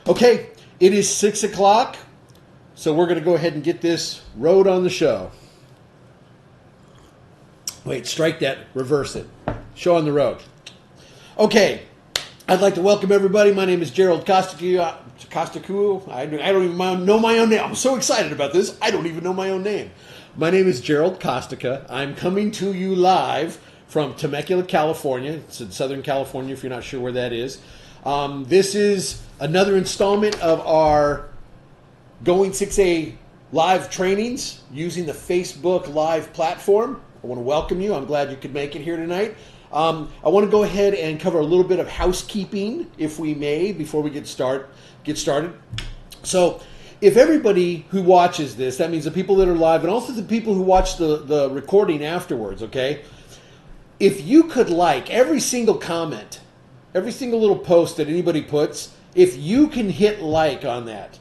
Okay, it is 6 o'clock, so we're going to go ahead and get this road on the show. Wait, strike that, reverse it. Show on the road. Okay, I'd like to welcome everybody. My name is Gerald Costacu. I don't even know my own name. I'm so excited about this, I don't even know my own name. My name is Gerald Costaca. I'm coming to you live from Temecula, California. It's in Southern California, if you're not sure where that is. This is another installment of our Going 6A live trainings using the Facebook Live platform. I want to welcome you. I'm glad you could make it here tonight. I want to go ahead and cover a little bit of housekeeping, if we may, before we get started. So, if everybody who watches this, that means the people that are live and also the people who watch the recording afterwards, okay? If you could like every single comment, every single little post that anybody puts, if you can hit like on that,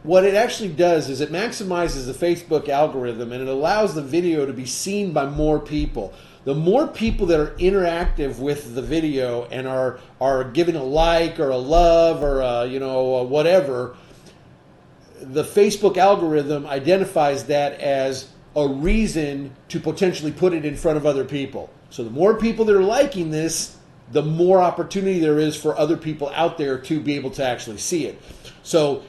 what it actually does is it maximizes the Facebook algorithm and it allows the video to be seen by more people. The more people that are interactive with the video and are giving a like or a love or a whatever, the Facebook algorithm identifies that as a reason to potentially put it in front of other people. So the more people that are liking this, the more opportunity there is for other people out there to be able to actually see it. So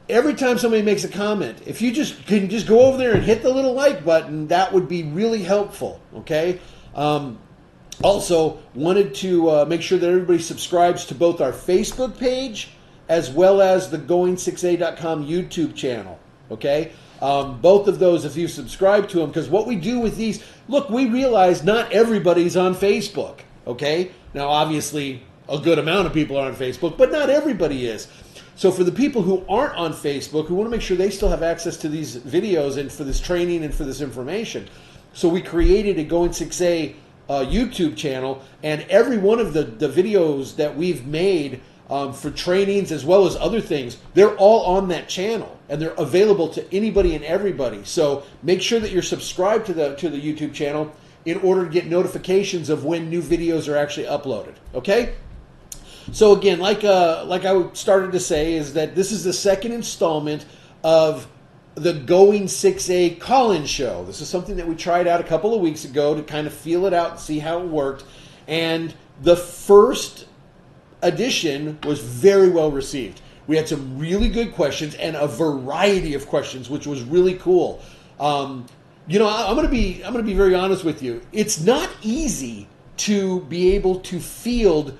every time somebody makes a comment, if you can just go over there and hit the little like button, that would be really helpful, okay? Also, wanted to make sure that everybody subscribes to both our Facebook page as well as the Going6A.com YouTube channel, okay? Both of those, if you subscribe to them, because what we do with these, look, we realize not everybody's on Facebook, okay? Now, obviously, a good amount of people are on Facebook, but not everybody is. So for the people who aren't on Facebook, we want to make sure they still have access to these videos and for this training and for this information. So we created a Going6A YouTube channel, and every one of the videos that we've made for trainings as well as other things, they're all on that channel, and they're available to anybody and everybody. So make sure that you're subscribed to the YouTube channel in order to get notifications of when new videos are actually uploaded, okay? So again, like I started to say, is that this is the second installment of the Going 6A call-in show. This is something that we tried out a couple of weeks ago to kind of feel it out and see how it worked. And the first edition was very well received. We had some really good questions and a variety of questions, which was really cool. I'm going to be very honest with you. It's not easy to be able to field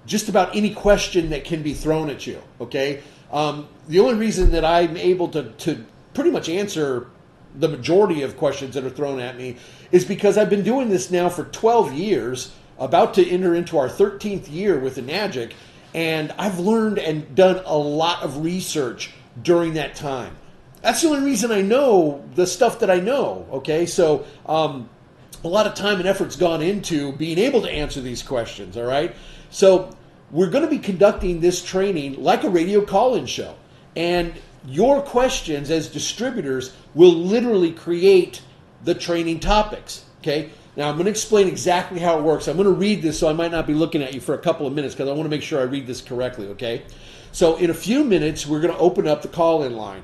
just about any question that can be thrown at you, okay? The only reason that I'm able to pretty much answer the majority of questions that are thrown at me is because I've been doing this now for 12 years, about to enter into our 13th year with Enagic, and I've learned and done a lot of research during that time. That's the only reason I know the stuff that I know, okay? So a lot of time and effort's gone into being able to answer these questions, all right? So we're going to be conducting this training like a radio call-in show. And your questions as distributors will literally create the training topics, okay? Now, I'm going to explain exactly how it works. I'm going to read this, so I might not be looking at you for a couple of minutes because I want to make sure I read this correctly, okay? So in a few minutes, we're going to open up the call-in line.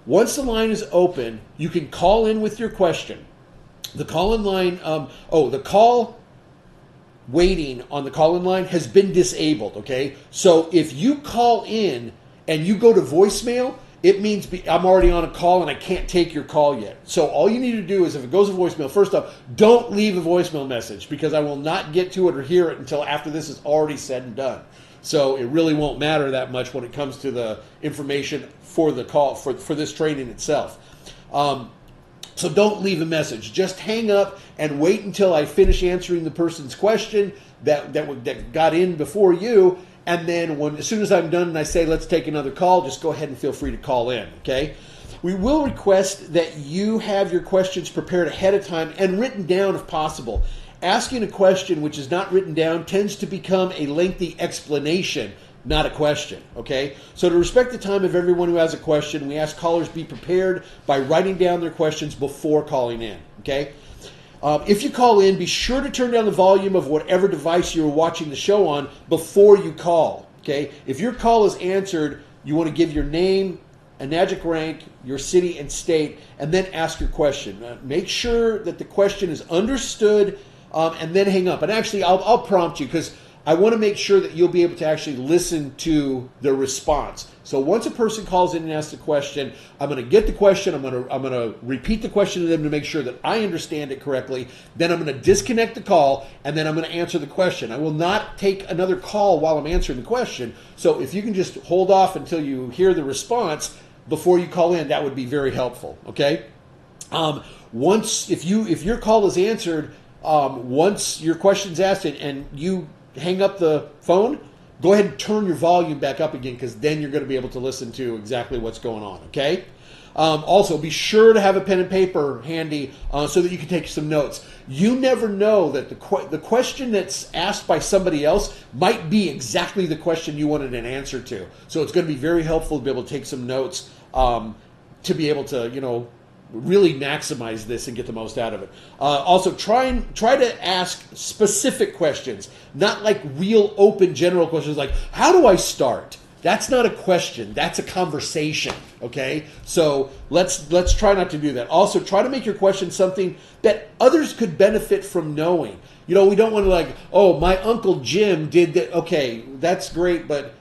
Once the line is open, you can call in with your question. The call-in line, the call waiting on the call-in line has been disabled, okay? So if you call in and you go to voicemail, it means I'm already on a call and I can't take your call yet. So all you need to do is if it goes to voicemail, first off, don't leave a voicemail message because I will not get to it or hear it until after this is already said and done. So it really won't matter that much when it comes to the information for the call, for this training itself. So don't leave a message. Just hang up and wait until I finish answering the person's question that got in before you. And then as soon as I'm done and I say, let's take another call, just go ahead and feel free to call in, okay? We will request that you have your questions prepared ahead of time and written down if possible. Asking a question which is not written down tends to become a lengthy explanation, not a question, okay? So to respect the time of everyone who has a question, we ask callers be prepared by writing down their questions before calling in, okay? If you call in, be sure to turn down the volume of whatever device you're watching the show on before you call, okay? If your call is answered You want to give your name, a NAGIC rank, your city and state, and then ask your question. Make sure that the question is understood, and then hang up. And actually, I'll prompt you because I want to make sure that you'll be able to actually listen to the response. So once a person calls in and asks a question, I'm going to get the question. I'm going to repeat the question to them to make sure that I understand it correctly. Then I'm going to disconnect the call, and then I'm going to answer the question. I will not take another call while I'm answering the question. So if you can just hold off until you hear the response before you call in, that would be very helpful. Okay. Once if your call is answered, once your question's asked and you hang up the phone, go ahead and turn your volume back up again, because then you're going to be able to listen to exactly what's going on, okay? Also, be sure to have a pen and paper handy so that you can take some notes. You never know that the question that's asked by somebody else might be exactly the question you wanted an answer to. So it's going to be very helpful to be able to take some notes to be able to, really maximize this and get the most out of it. Also, try to ask specific questions, not like real open general questions like, how do I start? That's not a question. That's a conversation, okay? So let's try not to do that. Also, try to make your question something that others could benefit from knowing. We don't want to like, oh, my Uncle Jim did that. Okay, that's great, but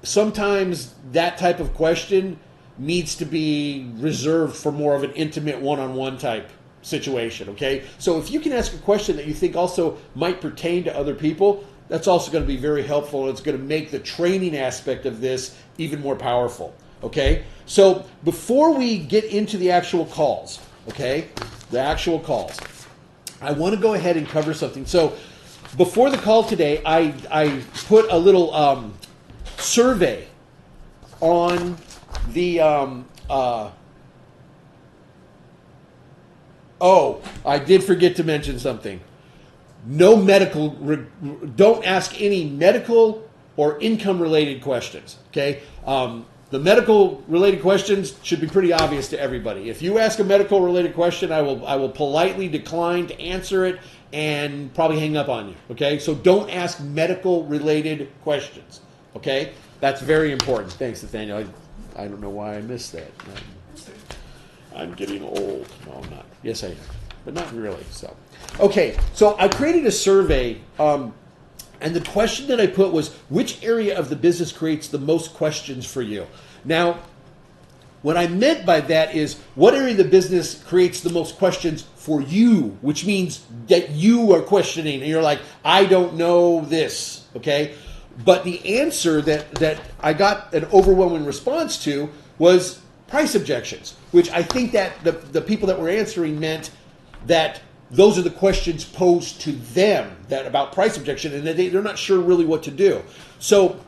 sometimes that type of question needs to be reserved for more of an intimate one-on-one type situation, okay? So if you can ask a question that you think also might pertain to other people, that's also going to be very helpful, and it's going to make the training aspect of this even more powerful, okay? So before we get into the actual calls, okay, I want to go ahead and cover something. So before the call today, I put a little survey on the I did forget to mention something. No medical, don't ask any medical or income related questions, okay? The medical related questions should be pretty obvious to everybody. If you ask a medical related question, I will politely decline to answer it and probably hang up on you, okay? So don't ask medical related questions, okay? That's very important. Thanks, Nathaniel. I don't know why I missed that. I'm getting old. No, I'm not. Yes, I am, but not really. So, okay. So I created a survey, and the question that I put was, which area of the business creates the most questions for you? Now, what I meant by that is, what area of the business creates the most questions for you, which means that you are questioning, and you're like, I don't know this, okay? But the answer that I got an overwhelming response to was price objections, which I think that the people that were answering meant that those are the questions posed to them that about price objection, and that they're not sure really what to do. So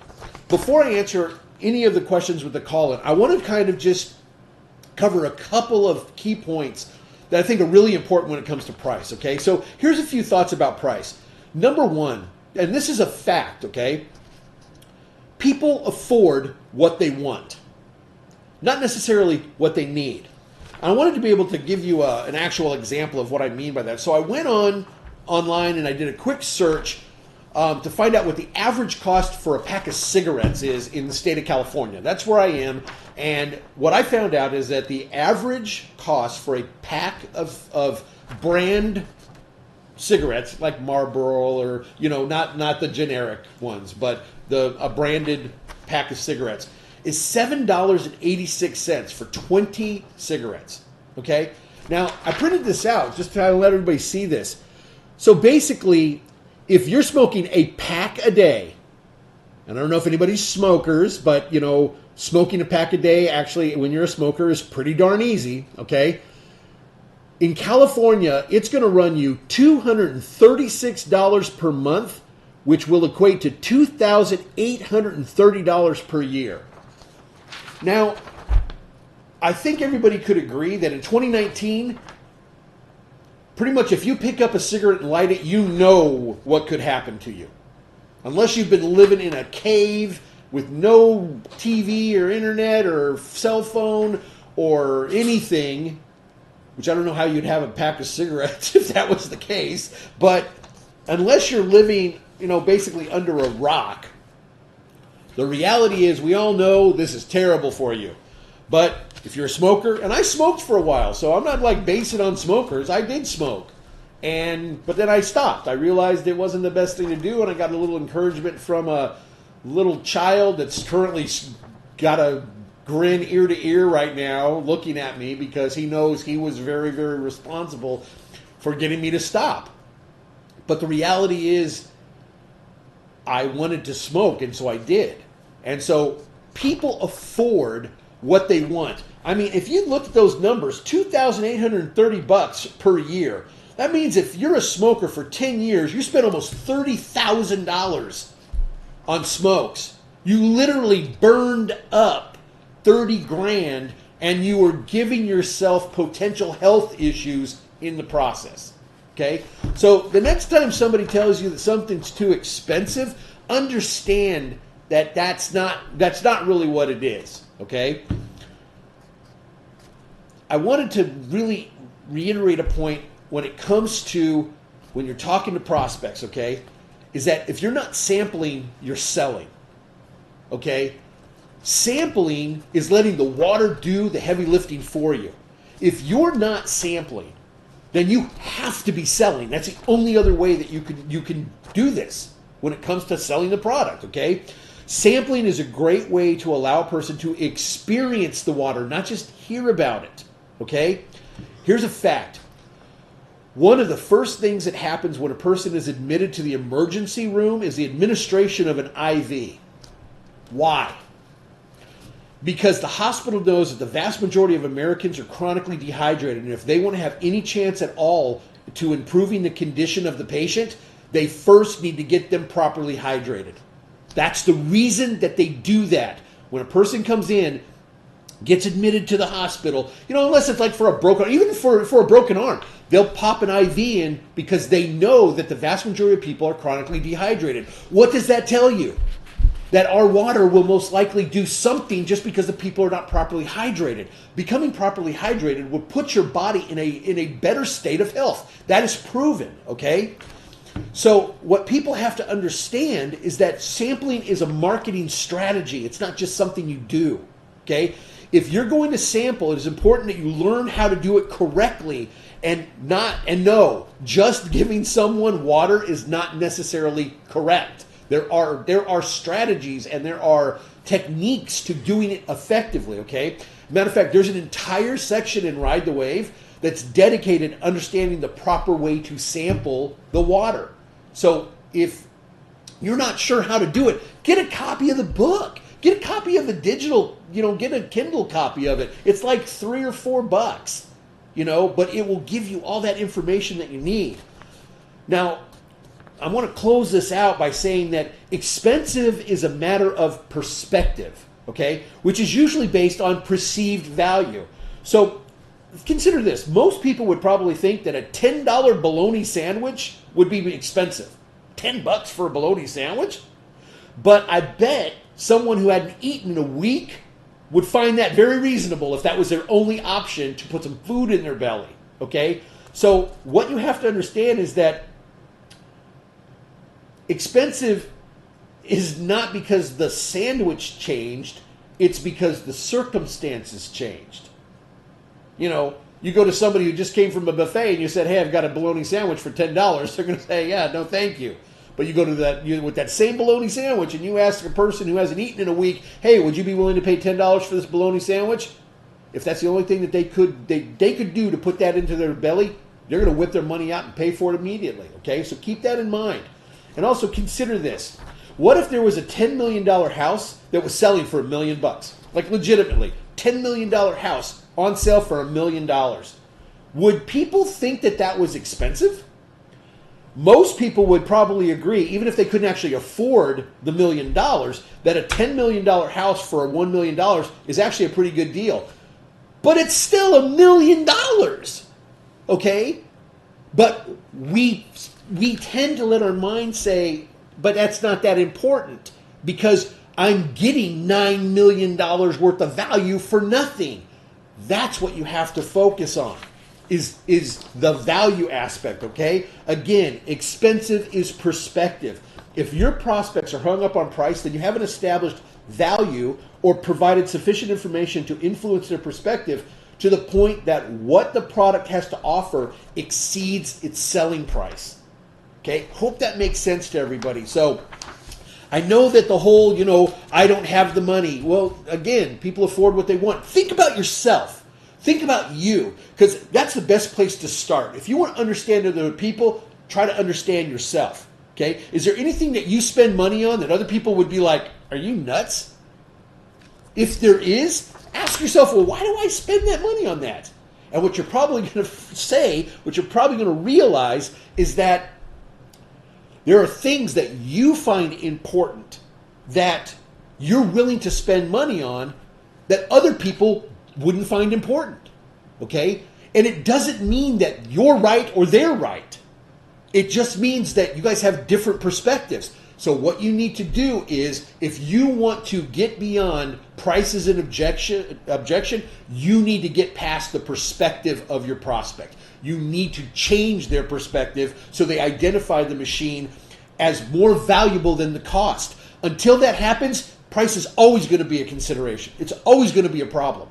before I answer any of the questions with the call-in, I want to kind of just cover a couple of key points that I think are really important when it comes to price, okay? So here's a few thoughts about price. Number one, and this is a fact, okay? People afford what they want, not necessarily what they need. I wanted to be able to give you an actual example of what I mean by that. So I went online and I did a quick search to find out what the average cost for a pack of cigarettes is in the state of California. That's where I am. And what I found out is that the average cost for a pack of brand cigarettes like Marlboro, or not the generic ones, but a branded pack of cigarettes is $7.86 for 20 cigarettes. Okay? Now, I printed this out just to let everybody see this. So basically, if you're smoking a pack a day, and I don't know if anybody's smokers, but smoking a pack a day actually when you're a smoker is pretty darn easy, okay? In California, it's going to run you $236 per month, which will equate to $2,830 per year. Now, I think everybody could agree that in 2019, pretty much if you pick up a cigarette and light it, you know what could happen to you. Unless you've been living in a cave with no TV or internet or cell phone or anything, which I don't know how you'd have a pack of cigarettes if that was the case, but unless you're living, basically under a rock, The reality is we all know this is terrible for you. But if you're a smoker, and I smoked for a while, so I'm not like basing on smokers. I did smoke. But then I stopped. I realized it wasn't the best thing to do, and I got a little encouragement from a little child that's currently got a grin ear to ear right now looking at me because he knows he was very, very responsible for getting me to stop. But the reality is I wanted to smoke, and so I did. And so people afford what they want. I mean, if you look at those numbers, $2,830 per year. That means if you're a smoker for 10 years, you spend almost $30,000 on smokes. You literally burned up 30 grand and you were giving yourself potential health issues in the process. Okay? So the next time somebody tells you that something's too expensive, understand that that's not really what it is. Okay? I wanted to really reiterate a point when it comes to when you're talking to prospects, okay, is that if you're not sampling, you're selling. Okay? Sampling is letting the water do the heavy lifting for you. If you're not sampling, then you have to be selling. That's the only other way that you can do this when it comes to selling the product, okay? Sampling is a great way to allow a person to experience the water, not just hear about it, okay? Here's a fact. One of the first things that happens when a person is admitted to the emergency room is the administration of an IV. Why? Because the hospital knows that the vast majority of Americans are chronically dehydrated, and if they want to have any chance at all to improving the condition of the patient, they first need to get them properly hydrated. That's the reason that they do that. When a person comes in, gets admitted to the hospital, unless it's like for a broken, even for a broken arm, they'll pop an IV in because they know that the vast majority of people are chronically dehydrated. What does that tell you? That our water will most likely do something just because the people are not properly hydrated. Becoming properly hydrated will put your body in a better state of health. That is proven, okay? So what people have to understand is that sampling is a marketing strategy. It's not just something you do, okay? If you're going to sample, it is important that you learn how to do it correctly and know just giving someone water is not necessarily correct. There are strategies and there are techniques to doing it effectively, okay? Matter of fact, there's an entire section in Ride the Wave that's dedicated to understanding the proper way to sample the water. So if you're not sure how to do it, get a copy of the book. Get a copy of the digital, get a Kindle copy of it. It's like $3 or $4, but it will give you all that information that you need. Now, I want to close this out by saying that expensive is a matter of perspective, okay? Which is usually based on perceived value. So consider this. Most people would probably think that a $10 bologna sandwich would be expensive. $10 for a bologna sandwich? But I bet someone who hadn't eaten in a week would find that very reasonable if that was their only option to put some food in their belly, okay? So what you have to understand is that expensive is not because the sandwich changed, it's because the circumstances changed. You go to somebody who just came from a buffet and you said, hey, I've got a bologna sandwich for $10. They're going to say, yeah, no, thank you. But you go to with that same bologna sandwich and you ask a person who hasn't eaten in a week, hey, would you be willing to pay $10 for this bologna sandwich? If that's the only thing that they could do to put that into their belly, they're going to whip their money out and pay for it immediately. Okay, so keep that in mind. And also consider this. What if there was a $10 million house that was selling for $1 million? Like legitimately, $10 million house on sale for $1 million. Would people think that that was expensive? Most people would probably agree, even if they couldn't actually afford the $1 million, that a $10 million house for $1 million is actually a pretty good deal. But it's still $1 million, okay? But we tend to let our mind say, but that's not that important because I'm getting $9 million worth of value for nothing. That's what you have to focus on, is the value aspect, okay? Again, expensive is perspective. If your prospects are hung up on price, then you haven't established value or provided sufficient information to influence their perspective to the point that what the product has to offer exceeds its selling price. Okay, hope that makes sense to everybody. So I know that the whole, I don't have the money. Well, again, people afford what they want. Think about yourself. Think about you, because that's the best place to start. If you want to understand other people, try to understand yourself. Okay, is there anything that you spend money on that other people would be like, are you nuts? If there is, ask yourself, well, why do I spend that money on that? And what you're probably going to say, what you're probably going to realize is that there are things that you find important that you're willing to spend money on that other people wouldn't find important. Okay? And it doesn't mean that you're right or they're right. It just means that you guys have different perspectives. So what you need to do is, if you want to get beyond prices and objection, you need to get past the perspective of your prospect. You need to change their perspective so they identify the machine as more valuable than the cost. Until that happens, price is always going to be a consideration. It's always going to be a problem.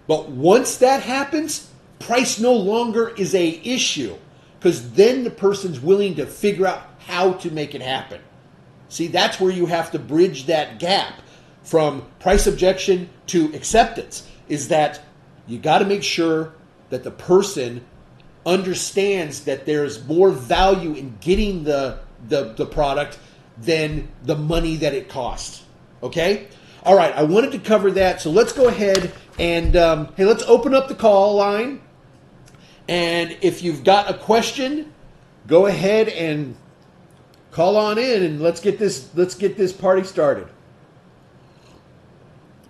But once that happens, price no longer is an issue, because then the person's willing to figure out how to make it happen. See, that's where you have to bridge that gap from price objection to acceptance, is that you got to make sure that the person understands that there's more value in getting the product than the money that it costs. Okay? All right, I wanted to cover that, so let's go ahead and, hey, let's open up the call line. And if you've got a question, go ahead and call on in, and let's get this party started.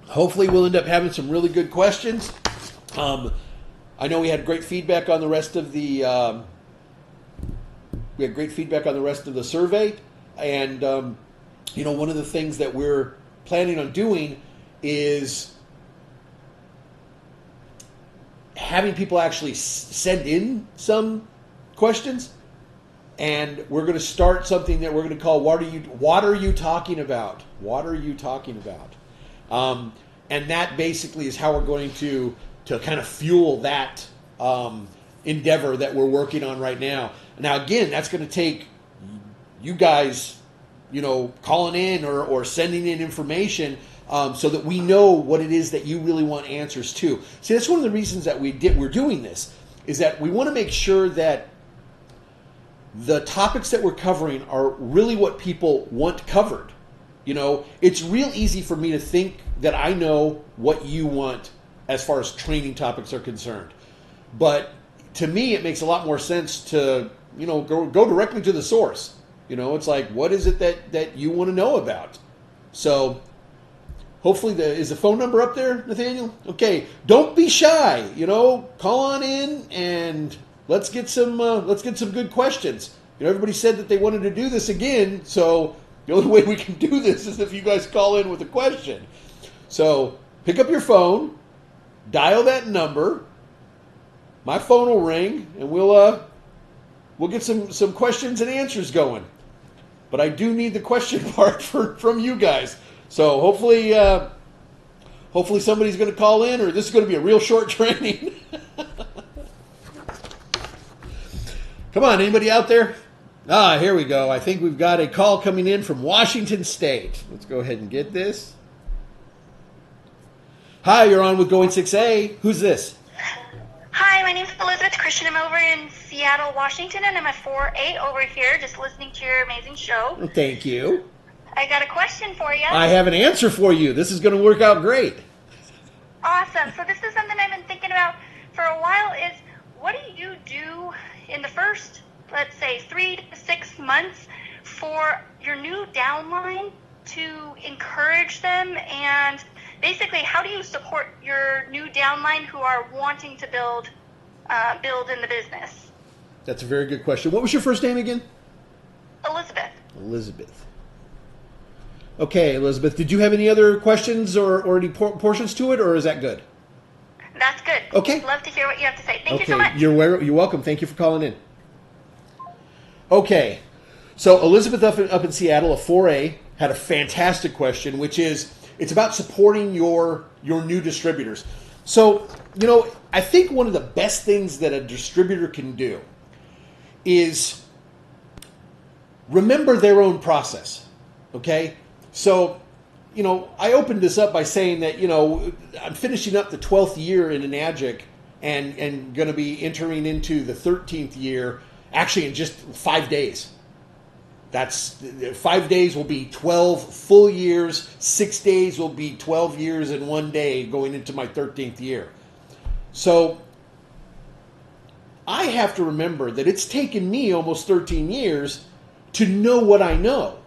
Hopefully we'll end up having some really good questions. I know we had great feedback on the rest of the survey, and one of the things that we're planning on doing is having people actually send in some questions. And we're going to start something that we're going to call What Are You Talking About? What are you talking about? And that basically is how we're going to kind of fuel that endeavor that we're working on right now. Now, again, that's going to take you guys, calling in or sending in information so that we know what it is that you really want answers to. See, that's one of the reasons that we're doing this, is that we want to make sure that the topics that we're covering are really what people want covered. It's real easy for me to think that I know what you want as far as training topics are concerned. But to me, it makes a lot more sense to, go directly to the source. It's like, what is it that you want to know about? So hopefully is the phone number up there, Nathaniel? Okay, don't be shy, call on in and let's get some good questions. Everybody said that they wanted to do this again, so the only way we can do this is if you guys call in with a question. So pick up your phone, dial that number. My phone will ring, and we'll get some questions and answers going. But I do need the question part from you guys. So hopefully somebody's going to call in, or this is going to be a real short training. Come on, anybody out there? Here we go. I think we've got a call coming in from Washington State. Let's go ahead and get this. Hi, you're on with Going 6A. Who's this? Hi, my name's Elizabeth Christian. I'm over in Seattle, Washington, and I'm a 4-8 over here just listening to your amazing show. Thank you. I got a question for you. I have an answer for you. This is going to work out great. Awesome. So this is something I've been thinking about for a while is, what do you do in the first, let's say, 3 to 6 months for your new downline to encourage them, and basically how do you support your new downline who are wanting to build in the business? That's a very good question. What was your first name again? Elizabeth. Elizabeth. Okay, Elizabeth, did you have any other questions or any portions to it, or is that good? That's good. Okay. Love to hear what you have to say. Thank you so much. You're welcome. Thank you for calling in. Okay. So Elizabeth up in Seattle, a 4A, had a fantastic question, which is, it's about supporting your new distributors. So, I think one of the best things that a distributor can do is remember their own process, okay? So, I opened this up by saying that, I'm finishing up the 12th year in Enagic and going to be entering into the 13th year, actually in just 5 days. That's 5 days will be 12 full years. 6 days will be 12 years and 1 day going into my 13th year. So I have to remember that it's taken me almost 13 years to know what I know.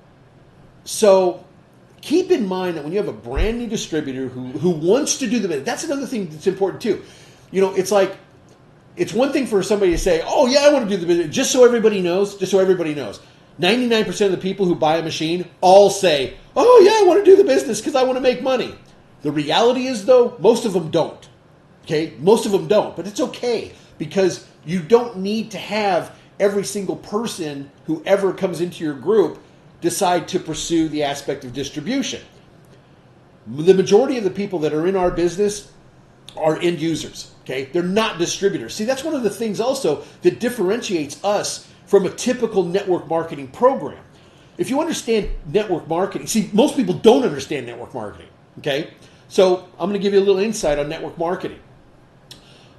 So keep in mind that when you have a brand new distributor who wants to do the business, that's another thing that's important too. It's like, it's one thing for somebody to say, oh yeah, I want to do the business, just so everybody knows. 99% of the people who buy a machine all say, oh yeah, I want to do the business because I want to make money. The reality is, though, most of them don't. Okay? Most of them don't. But it's okay, because you don't need to have every single person who ever comes into your group decide to pursue the aspect of distribution. The majority of the people that are in our business are end users. Okay? They're not distributors. See, that's one of the things also that differentiates us from a typical network marketing program. If you understand network marketing, see, most people don't understand network marketing, okay? So I'm going to give you a little insight on network marketing.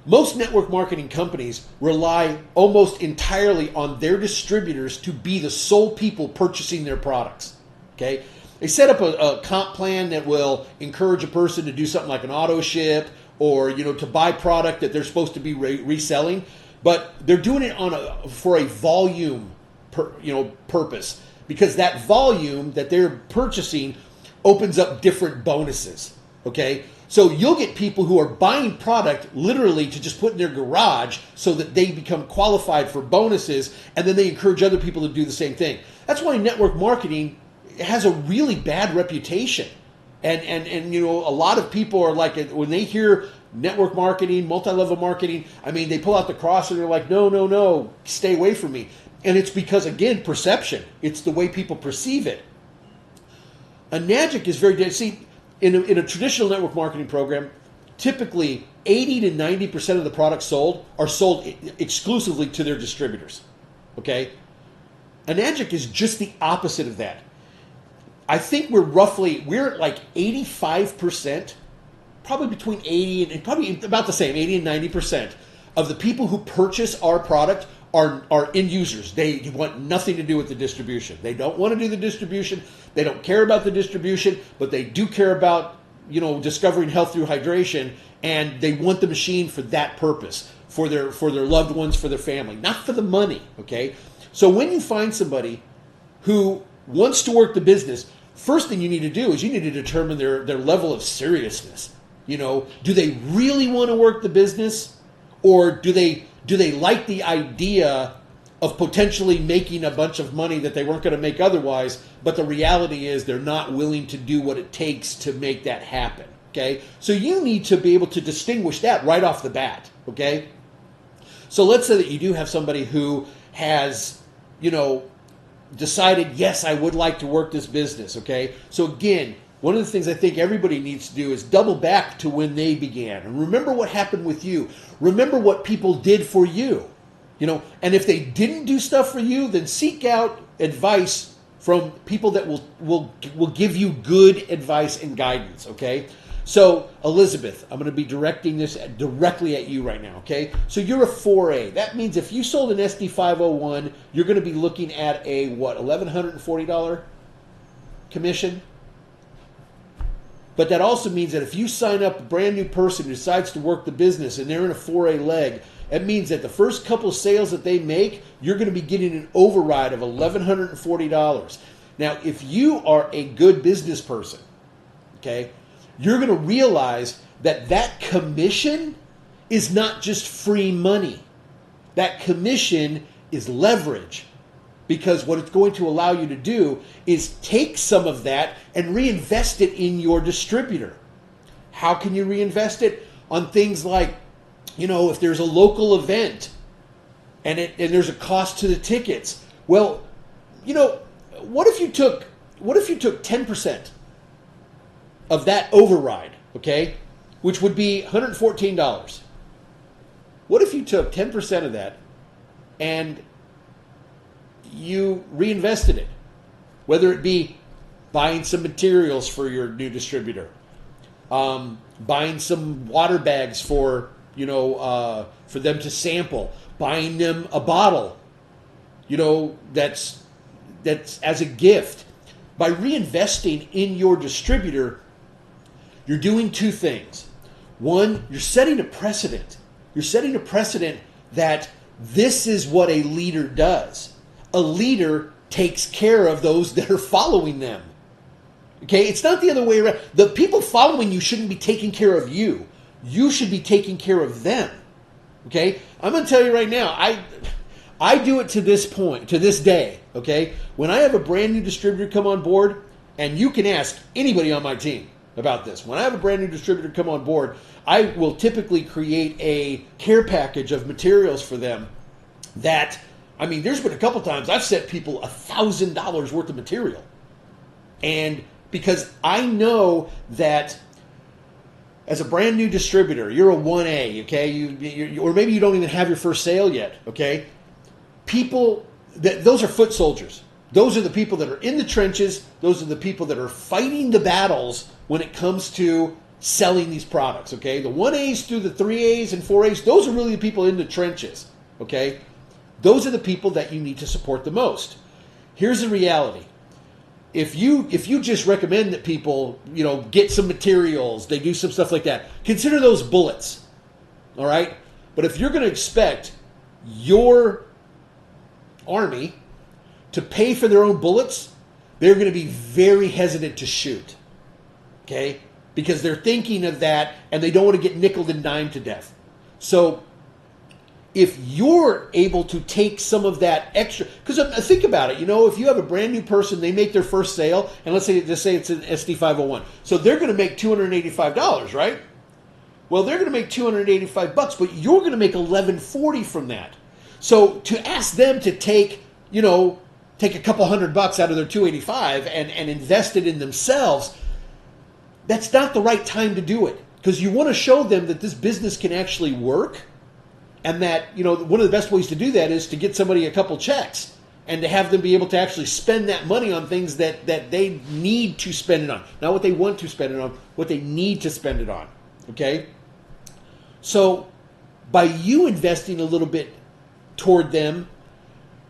Most network marketing companies rely almost entirely on their distributors to be the sole people purchasing their products, okay? They set up a comp plan that will encourage a person to do something like an auto ship, or to buy product that they're supposed to be reselling. But they're doing it for a volume, purpose, because that volume that they're purchasing opens up different bonuses. Okay, so you'll get people who are buying product literally to just put in their garage so that they become qualified for bonuses, and then they encourage other people to do the same thing. That's why network marketing has a really bad reputation, and a lot of people are like, when they hear network marketing, multi-level marketing, they pull out the cross and they're like, no, stay away from me. And it's because, again, perception. It's the way people perceive it. Enagic is very, see, in a traditional network marketing program, typically 80 to 90% of the products sold are sold exclusively to their distributors. Okay? Enagic is just the opposite of that. I think we're at like 85%, probably between 80 and probably about the same, 80 and 90% of the people who purchase our product are end users. They want nothing to do with the distribution. They don't want to do the distribution. They don't care about the distribution, but they do care about, discovering health through hydration, and they want the machine for that purpose, for their loved ones, for their family, not for the money, okay? So when you find somebody who wants to work the business, first thing you need to do is you need to determine their level of seriousness. Do they really want to work the business, or do they like the idea of potentially making a bunch of money that they weren't going to make otherwise, but the reality is they're not willing to do what it takes to make that happen, okay? So you need to be able to distinguish that right off the bat, okay? So let's say that you do have somebody who has, decided, yes, I would like to work this business, okay? So again, one of the things I think everybody needs to do is double back to when they began. And remember what happened with you. Remember what people did for you. And if they didn't do stuff for you, then seek out advice from people that will give you good advice and guidance, okay? So, Elizabeth, I'm going to be directing this directly at you right now, okay? So you're a 4A. That means if you sold an SD501, you're going to be looking at a, $1,140 commission? But that also means that if you sign up a brand new person who decides to work the business and they're in a 4A leg, it means that the first couple of sales that they make, you're going to be getting an override of $1,140. Now, if you are a good business person, okay, you're going to realize that that commission is not just free money. That commission is leverage, because what it's going to allow you to do is take some of that and reinvest it in your distributor. How can you reinvest it? On things like, if there's a local event and there's a cost to the tickets. Well, what if you took 10% of that override, okay, which would be $114. What if you took 10% of that and you reinvested it, whether it be buying some materials for your new distributor, buying some water bags for them to sample, buying them a bottle, that's as a gift. By reinvesting in your distributor, you're doing two things. One, you're setting a precedent. You're setting a precedent that this is what a leader does. A leader takes care of those that are following them. Okay, it's not the other way around. The people following you shouldn't be taking care of you. You should be taking care of them. Okay, I'm going to tell you right now, I do it to this point, to this day. Okay, when I have a brand new distributor come on board, and you can ask anybody on my team about this. When I have a brand new distributor come on board, I will typically create a care package of materials for them that, there's been a couple times I've sent people $1,000 worth of material. And because I know that as a brand new distributor, you're a 1A, okay? Or maybe you don't even have your first sale yet, okay? Those are foot soldiers. Those are the people that are in the trenches. Those are the people that are fighting the battles when it comes to selling these products, okay? The 1As through the 3As and 4As, those are really the people in the trenches, okay? Those are the people that you need to support the most. Here's the reality. If you just recommend that people, get some materials, they do some stuff like that, consider those bullets, all right? But if you're going to expect your army to pay for their own bullets, they're going to be very hesitant to shoot, okay? Because they're thinking of that and they don't want to get nickeled and dimed to death. So if you're able to take some of that extra, because think about it, if you have a brand new person, they make their first sale, and let's say it's an SD501, so they're going to make $285, right? Well, they're going to make $285, but you're going to make $1140 from that. So to ask them to take a couple $100 out of their $285 and invest it in themselves, that's not the right time to do it, because you want to show them that this business can actually work. And that, one of the best ways to do that is to get somebody a couple checks and to have them be able to actually spend that money on things that they need to spend it on. Not what they want to spend it on, what they need to spend it on. Okay? So by you investing a little bit toward them,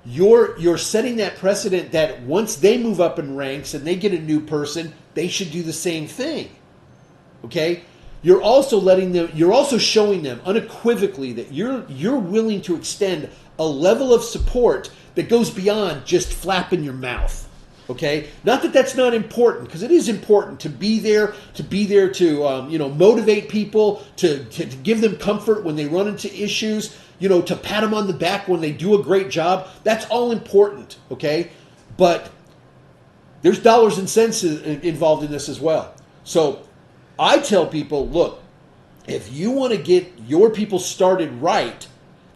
you're setting that precedent that once they move up in ranks and they get a new person, they should do the same thing. Okay? You're also showing them unequivocally that you're willing to extend a level of support that goes beyond just flapping your mouth. Okay? Not that that's not important, because it is important to be there to motivate people, to give them comfort when they run into issues, to pat them on the back when they do a great job. That's all important, okay? But there's dollars and cents involved in this as well. So I tell people, look, if you want to get your people started right,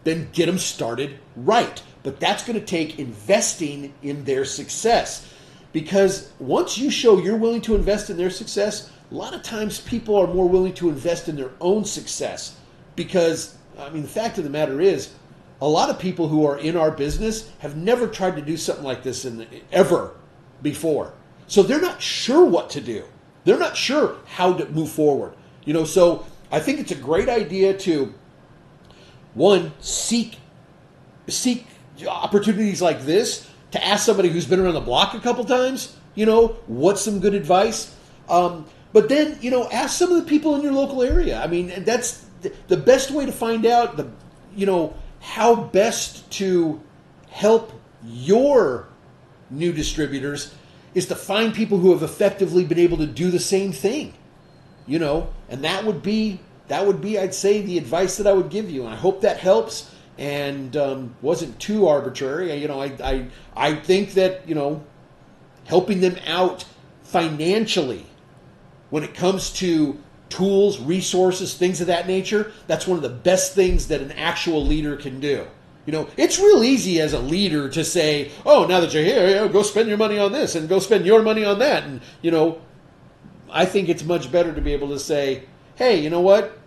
then get them started right. But that's going to take investing in their success. Because once you show you're willing to invest in their success, a lot of times people are more willing to invest in their own success. Because, the fact of the matter is, a lot of people who are in our business have never tried to do something like this ever before. So they're not sure what to do. They're not sure how to move forward. So I think it's a great idea to, one, seek opportunities like this, to ask somebody who's been around the block a couple times, what's some good advice. But then, ask some of the people in your local area. That's the best way to find out how best to help your new distributors is to find people who have effectively been able to do the same thing, and that would be, I'd say, the advice that I would give you. And I hope that helps and wasn't too arbitrary. I think that, helping them out financially when it comes to tools, resources, things of that nature, that's one of the best things that an actual leader can do. It's real easy as a leader to say, oh, now that you're here, go spend your money on this and go spend your money on that. And, I think it's much better to be able to say, hey, you know what?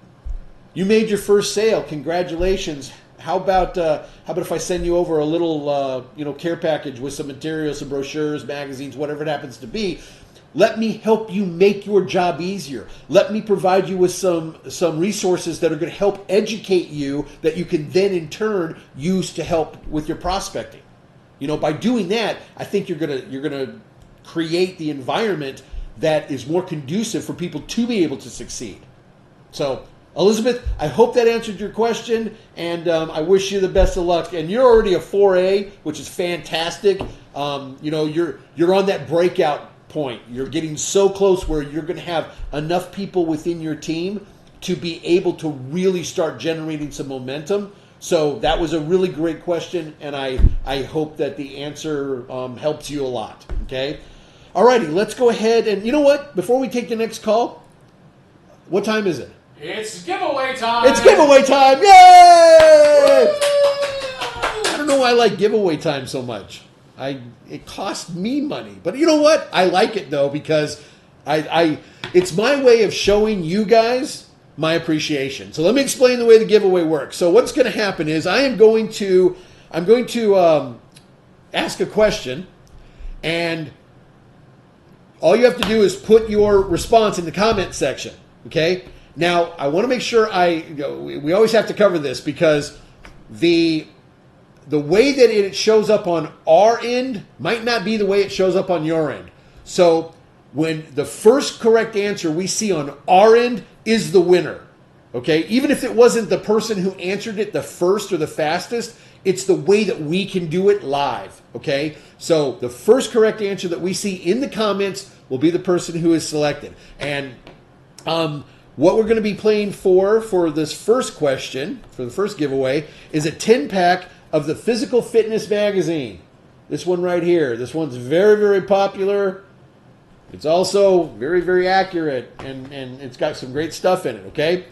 You made your first sale. Congratulations. How about if I send you over a little, care package with some materials, some brochures, magazines, whatever it happens to be. Let me help you make your job easier. Let me provide you with some resources that are going to help educate you that you can then in turn use to help with your prospecting. By doing that, I think you're gonna create the environment that is more conducive for people to be able to succeed. So, Elizabeth, I hope that answered your question, and I wish you the best of luck. And you're already a 4A, which is fantastic. You're on that breakout point. You're getting so close where you're going to have enough people within your team to be able to really start generating some momentum. So that was a really great question, and I hope that the answer helps you a lot. Okay? Alrighty, let's go ahead. And you know what? Before we take the next call, what time is it? It's giveaway time! It's giveaway time! Yay! I don't know why I like giveaway time so much. It costs me money. But you know what? I like it though because it's my way of showing you guys my appreciation. So let me explain the way the giveaway works. So what's going to happen is I'm going to ask a question, and all you have to do is put your response in the comment section. Okay? Now, I want to make sure we always have to cover this because the way that it shows up on our end might not be the way it shows up on your end. So when the first correct answer we see on our end is the winner, okay? Even if it wasn't the person who answered it the first or the fastest, it's the way that we can do it live, okay? So the first correct answer that we see in the comments will be the person who is selected. And what we're going to be playing for this first question, for the first giveaway, is a 10-pack of the Physical Fitness magazine. This one right here. This one's very, very popular. It's also very, very accurate, and it's got some great stuff in it, okay?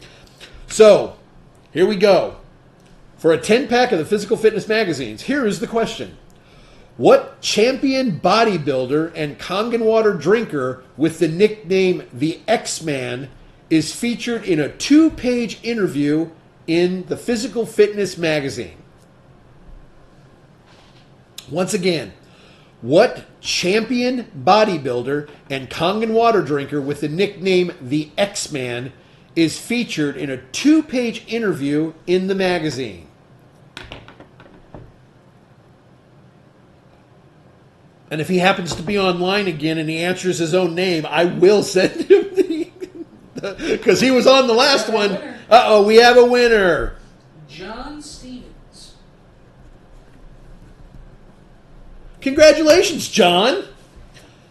So, here we go. For a 10-pack of the Physical Fitness magazines, here is the question. What champion bodybuilder and Kangen water drinker with the nickname the X-Man is featured in a 2-page interview in the Physical Fitness magazine? Once again, what champion bodybuilder and Kangen water drinker with the nickname the X-Man is featured in a 2-page interview in the magazine? And if he happens to be online again and he answers his own name, I will send him because he was on the last one. Uh-oh, we have a winner. John Stevens. Congratulations, John.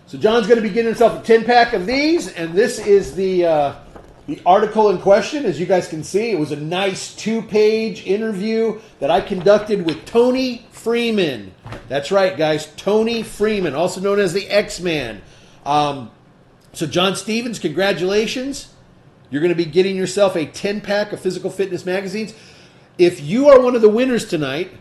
So John's going to be getting himself a 10-pack of these, and this is the article in question. As you guys can see, it was a nice 2-page interview that I conducted with Tony Freeman. That's right, guys, Tony Freeman, also known as the X-Man. So John Stevens, congratulations. You're going to be getting yourself a 10-pack of Physical Fitness magazines. If you are one of the winners tonight,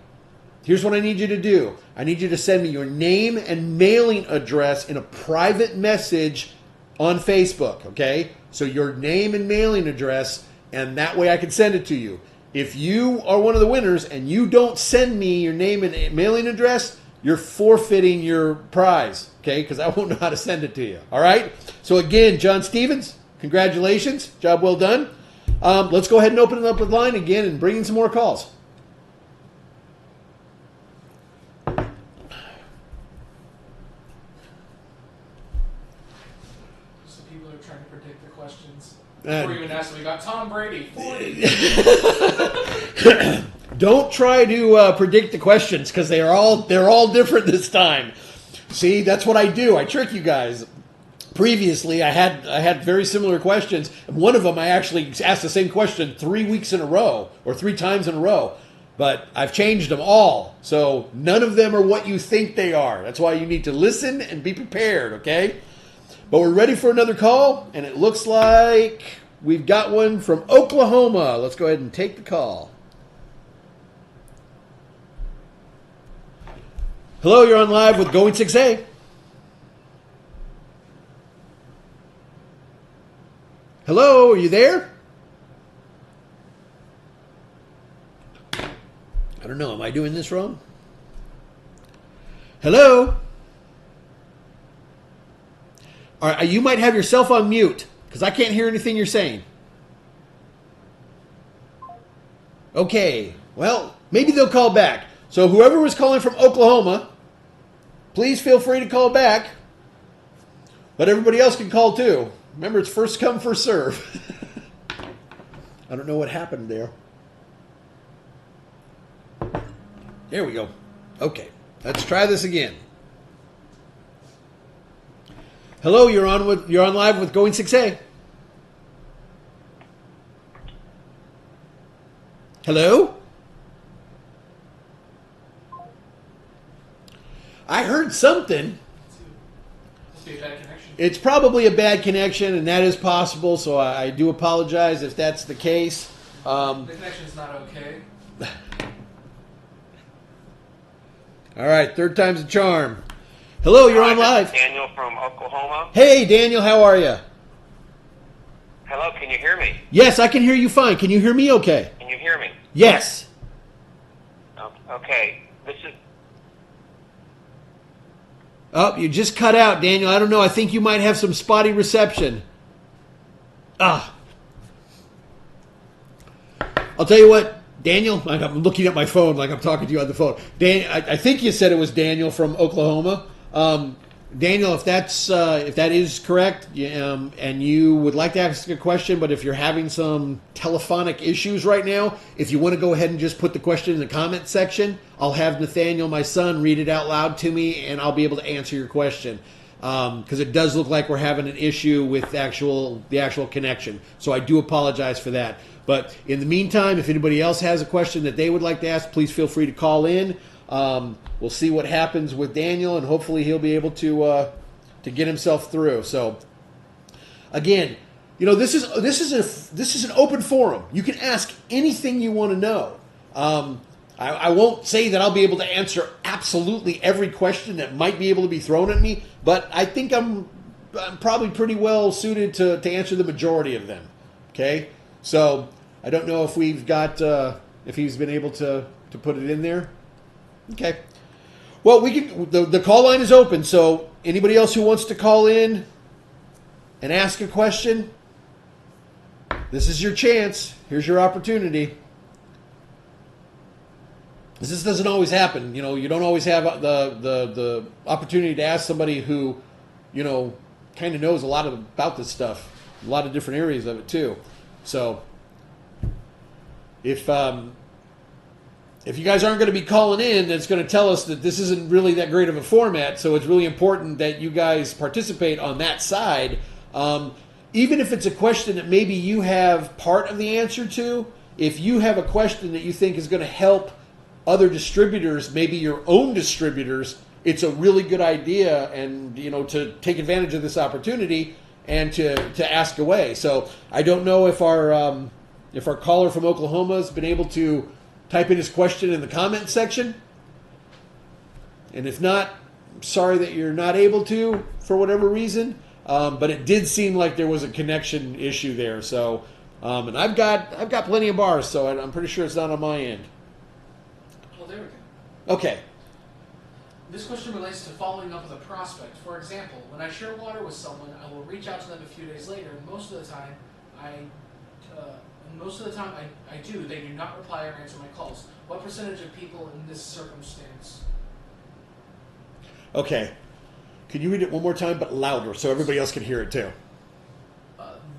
here's what I need you to do. I need you to send me your name and mailing address in a private message on Facebook, okay? So your name and mailing address, and that way I can send it to you. If you are one of the winners and you don't send me your name and mailing address, you're forfeiting your prize, okay? Because I won't know how to send it to you, all right? So again, John Stevens, congratulations. Job well done. Let's go ahead and open it up with line again and bring in some more calls. So people are trying to predict the questions. Before you even asked them, we got Tom Brady, 40. Don't try to predict the questions because they're all different this time. See, that's what I do. I trick you guys. Previously, I had very similar questions, and one of them I actually asked the same question 3 weeks in a row or 3 times in a row. But I've changed them all, so none of them are what you think they are. That's why you need to listen and be prepared, okay? But we're ready for another call, and it looks like we've got one from Oklahoma. Let's go ahead and take the call. Hello, you're on live with Going 6A. Hello, are you there? I don't know. Am I doing this wrong? Hello? All right, you might have yourself on mute because I can't hear anything you're saying. Okay, well, maybe they'll call back. So whoever was calling from Oklahoma, please feel free to call back. But everybody else can call too. Remember, it's first come, first serve. I don't know what happened there. There we go. Okay, let's try this again. Hello, you're on live with Going 6A. Hello? I heard something. Must be a bad connection. It's probably a bad connection, and that is possible, so I do apologize if that's the case. The connection's not okay. All right, third time's a charm. Hello, you're on live. Daniel from Oklahoma. Hey, Daniel, how are you? Hello, can you hear me? Yes, I can hear you fine. Can you hear me okay? Can you hear me? Yes. Okay, this is... Oh, you just cut out, Daniel. I don't know. I think you might have some spotty reception. I'll tell you what, Daniel, I'm looking at my phone like I'm talking to you on the phone. I think you said it was Daniel from Oklahoma. Daniel, if that is correct, and you would like to ask a question, but if you're having some telephonic issues right now, if you want to go ahead and just put the question in the comment section, I'll have Nathaniel, my son, read it out loud to me, and I'll be able to answer your question. Because it does look like we're having an issue with the actual connection. So I do apologize for that. But in the meantime, if anybody else has a question that they would like to ask, please feel free to call in. We'll see what happens with Daniel, and hopefully he'll be able to get himself through. So, again, this is an open forum. You can ask anything you want to know. I won't say that I'll be able to answer absolutely every question that might be able to be thrown at me, but I think I'm probably pretty well suited to answer the majority of them. Okay, so I don't know if we've got if he's been able to put it in there. Okay. Well, we can. The call line is open, so anybody else who wants to call in and ask a question, this is your chance. Here's your opportunity. This doesn't always happen. You don't always have the opportunity to ask somebody who, kind of knows a lot about this stuff, a lot of different areas of it too. So, if you guys aren't going to be calling in, that's going to tell us that this isn't really that great of a format. So it's really important that you guys participate on that side. Even if it's a question that maybe you have part of the answer to, if you have a question that you think is going to help other distributors, maybe your own distributors, it's a really good idea, and to take advantage of this opportunity and to ask away. So I don't know if our caller from Oklahoma has been able to type in his question in the comment section, and if not, I'm sorry that you're not able to for whatever reason. But it did seem like there was a connection issue there. So, and I've got plenty of bars, so I'm pretty sure it's not on my end. Well, there we go. Okay. This question relates to following up with a prospect. For example, when I share water with someone, I will reach out to them a few days later, and most of the time, I do. They do not reply or answer my calls. What percentage of people in this circumstance? Okay. Can you read it one more time, but louder, so everybody else can hear it too?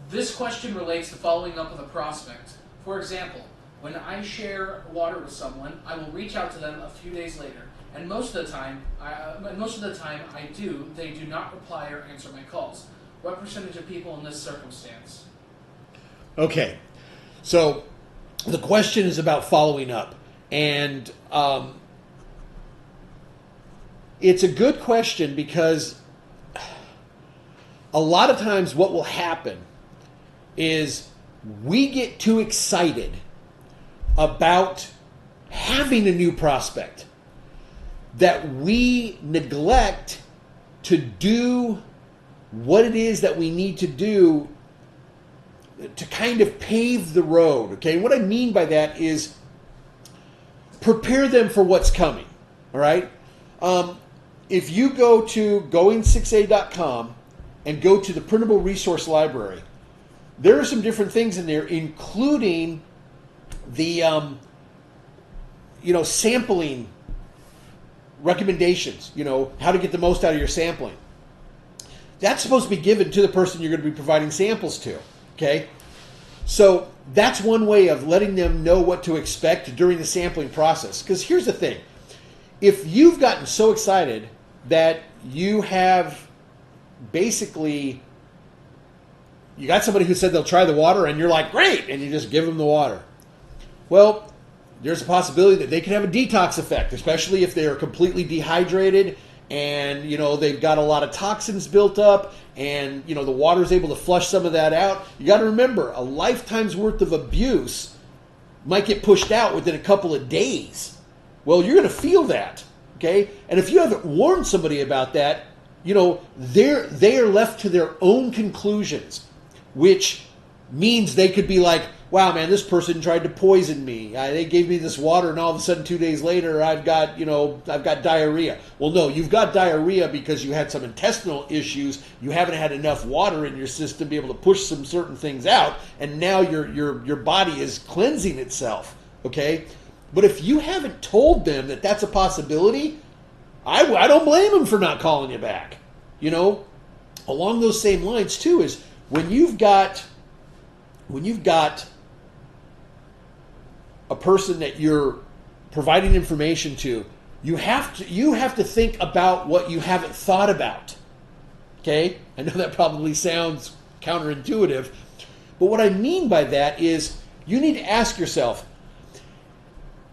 This question relates to following up with a prospect. For example, when I share water with someone, I will reach out to them a few days later, and most of the time I do. They do not reply or answer my calls. What percentage of people in this circumstance? Okay. So the question is about following up, and it's a good question because a lot of times what will happen is we get too excited about having a new prospect that we neglect to do what it is that we need to do to kind of pave the road. Okay, what I mean by that is prepare them for what's coming. All right. If you go to going6a.com and go to the printable resource library, there are some different things in there, including the sampling recommendations. How to get the most out of your sampling. That's supposed to be given to the person you're going to be providing samples to. Okay, so that's one way of letting them know what to expect during the sampling process. Because here's the thing: if you've gotten so excited that you have basically, you got somebody who said they'll try the water and you're like, great, and you just give them the water. Well, there's a possibility that they can have a detox effect, especially if they are completely dehydrated and, they've got a lot of toxins built up and, the water is able to flush some of that out. You got to remember, a lifetime's worth of abuse might get pushed out within a couple of days. Well, you're going to feel that, okay? And if you haven't warned somebody about that, they are left to their own conclusions, which means they could be like, wow, man, this person tried to poison me. They gave me this water, and all of a sudden 2 days later, I've got diarrhea. Well, no, you've got diarrhea because you had some intestinal issues. You haven't had enough water in your system to be able to push some certain things out, and now your body is cleansing itself, okay? But if you haven't told them that that's a possibility, I don't blame them for not calling you back. Along those same lines, too, is when you've got a person that you're providing information to, you have to think about what you haven't thought about. Okay? I know that probably sounds counterintuitive, but what I mean by that is you need to ask yourself,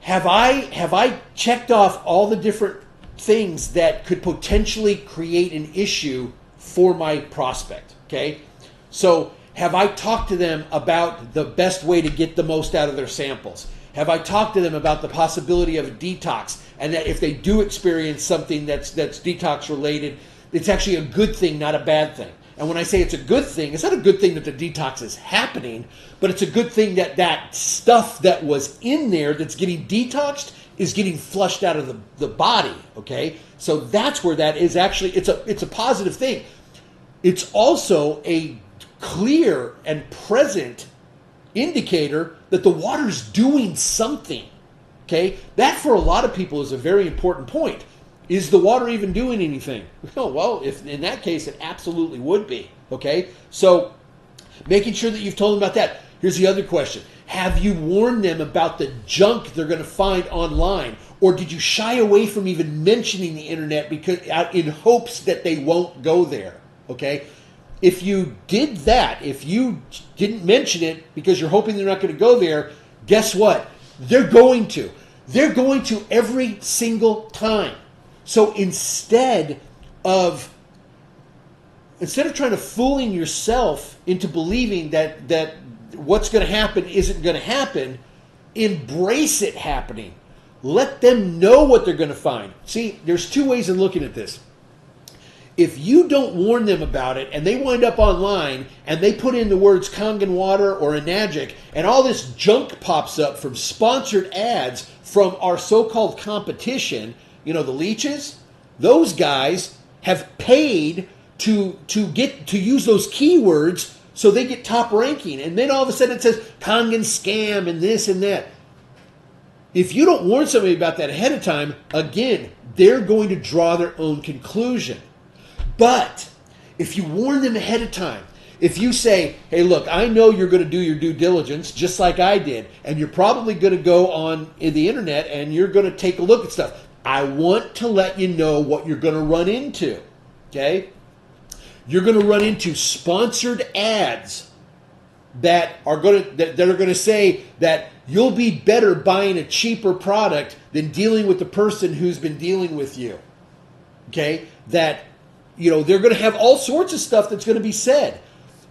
have I checked off all the different things that could potentially create an issue for my prospect? Okay? So have I talked to them about the best way to get the most out of their samples? Have I talked to them about the possibility of a detox, and that if they do experience something that's detox related, it's actually a good thing, not a bad thing? And when I say it's a good thing, it's not a good thing that the detox is happening, but it's a good thing that that stuff that was in there that's getting detoxed is getting flushed out of the body, okay? So that's where that is actually, it's a positive thing. It's also a clear and present indicator that the water's doing something, okay? That for a lot of people is a very important point. Is the water even doing anything? Oh, well, if in that case, it absolutely would be, okay? So making sure that you've told them about that. Here's the other question. Have you warned them about the junk they're going to find online? Or did you shy away from even mentioning the internet because in hopes that they won't go there, okay? If you did that, if you didn't mention it because you're hoping they're not going to go there, guess what? They're going to. They're going to every single time. So instead of trying to fooling yourself into believing that what's going to happen isn't going to happen, embrace it happening. Let them know what they're going to find. See, there's two ways of looking at this. If you don't warn them about it and they wind up online and they put in the words Kangen water or Enagic and all this junk pops up from sponsored ads from our so-called competition, the leeches, those guys have paid to use those keywords so they get top ranking. And then all of a sudden it says Kangen scam and this and that. If you don't warn somebody about that ahead of time, again, they're going to draw their own conclusion. But if you warn them ahead of time, if you say, hey, look, I know you're going to do your due diligence just like I did, and you're probably going to go on in the internet and you're going to take a look at stuff. I want to let you know what you're going to run into, okay? You're going to run into sponsored ads that are going to say that you'll be better buying a cheaper product than dealing with the person who's been dealing with you, okay? That they're going to have all sorts of stuff that's going to be said.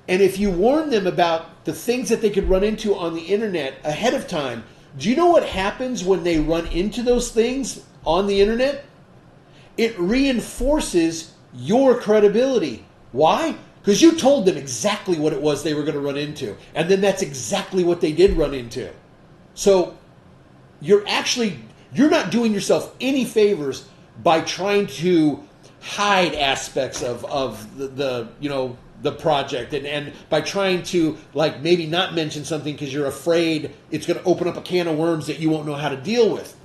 And if you warn them about the things that they could run into on the internet ahead of time, do you know what happens when they run into those things on the internet? it reinforces your credibility. Why? Because you told them exactly what it was they were going to run into. And then that's exactly what they did run into. So you're not doing yourself any favors by trying to hide aspects of the project and by trying to like maybe not mention something because you're afraid it's going to open up a can of worms that you won't know how to deal with.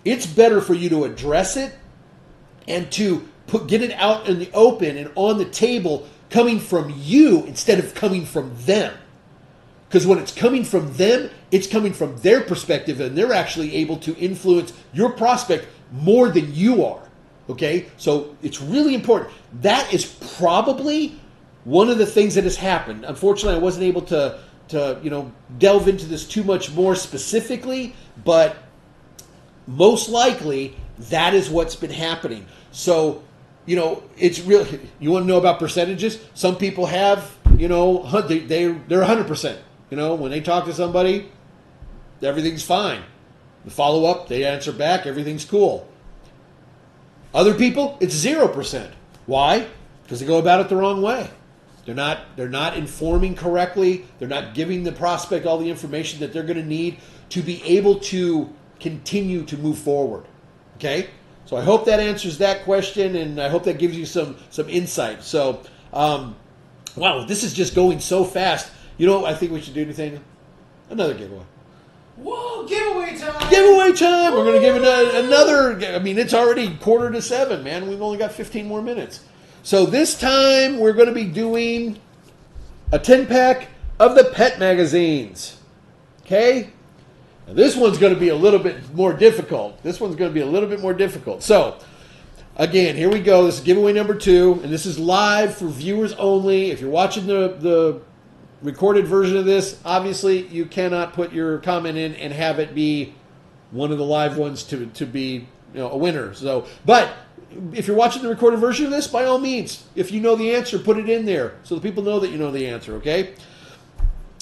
It's better for you to address it and to get it out in the open and on the table coming from you instead of coming from them. Because when it's coming from them, it's coming from their perspective and they're actually able to influence your prospect more than you are. Okay? So it's really important. That is probably one of the things that has happened. Unfortunately, I wasn't able to delve into this too much more specifically, but most likely that is what's been happening. So, it's really, you want to know about percentages? Some people have, they're 100%. When they talk to somebody, everything's fine. The follow-up, they answer back, everything's cool. Other people, it's 0%. Why? Because they go about it the wrong way. They're not informing correctly. They're not giving the prospect all the information that they're going to need to be able to continue to move forward. Okay? So I hope that answers that question, and I hope that gives you some insight. So, wow, this is just going so fast. I think we should do anything. Another giveaway. Whoa, giveaway time! Giveaway time! We're going to give another. I mean, it's already 6:45, man. We've only got 15 more minutes. So this time we're going to be doing a 10-pack of the pet magazines. Okay? Now this one's going to be a little bit more difficult. So, again, here we go. This is giveaway number 2, and this is live for viewers only. If you're watching the recorded version of this, obviously you cannot put your comment in and have it be one of the live ones to be a winner. So, but if you're watching the recorded version of this, by all means, if you know the answer, put it in there so the people know that you know the answer, okay?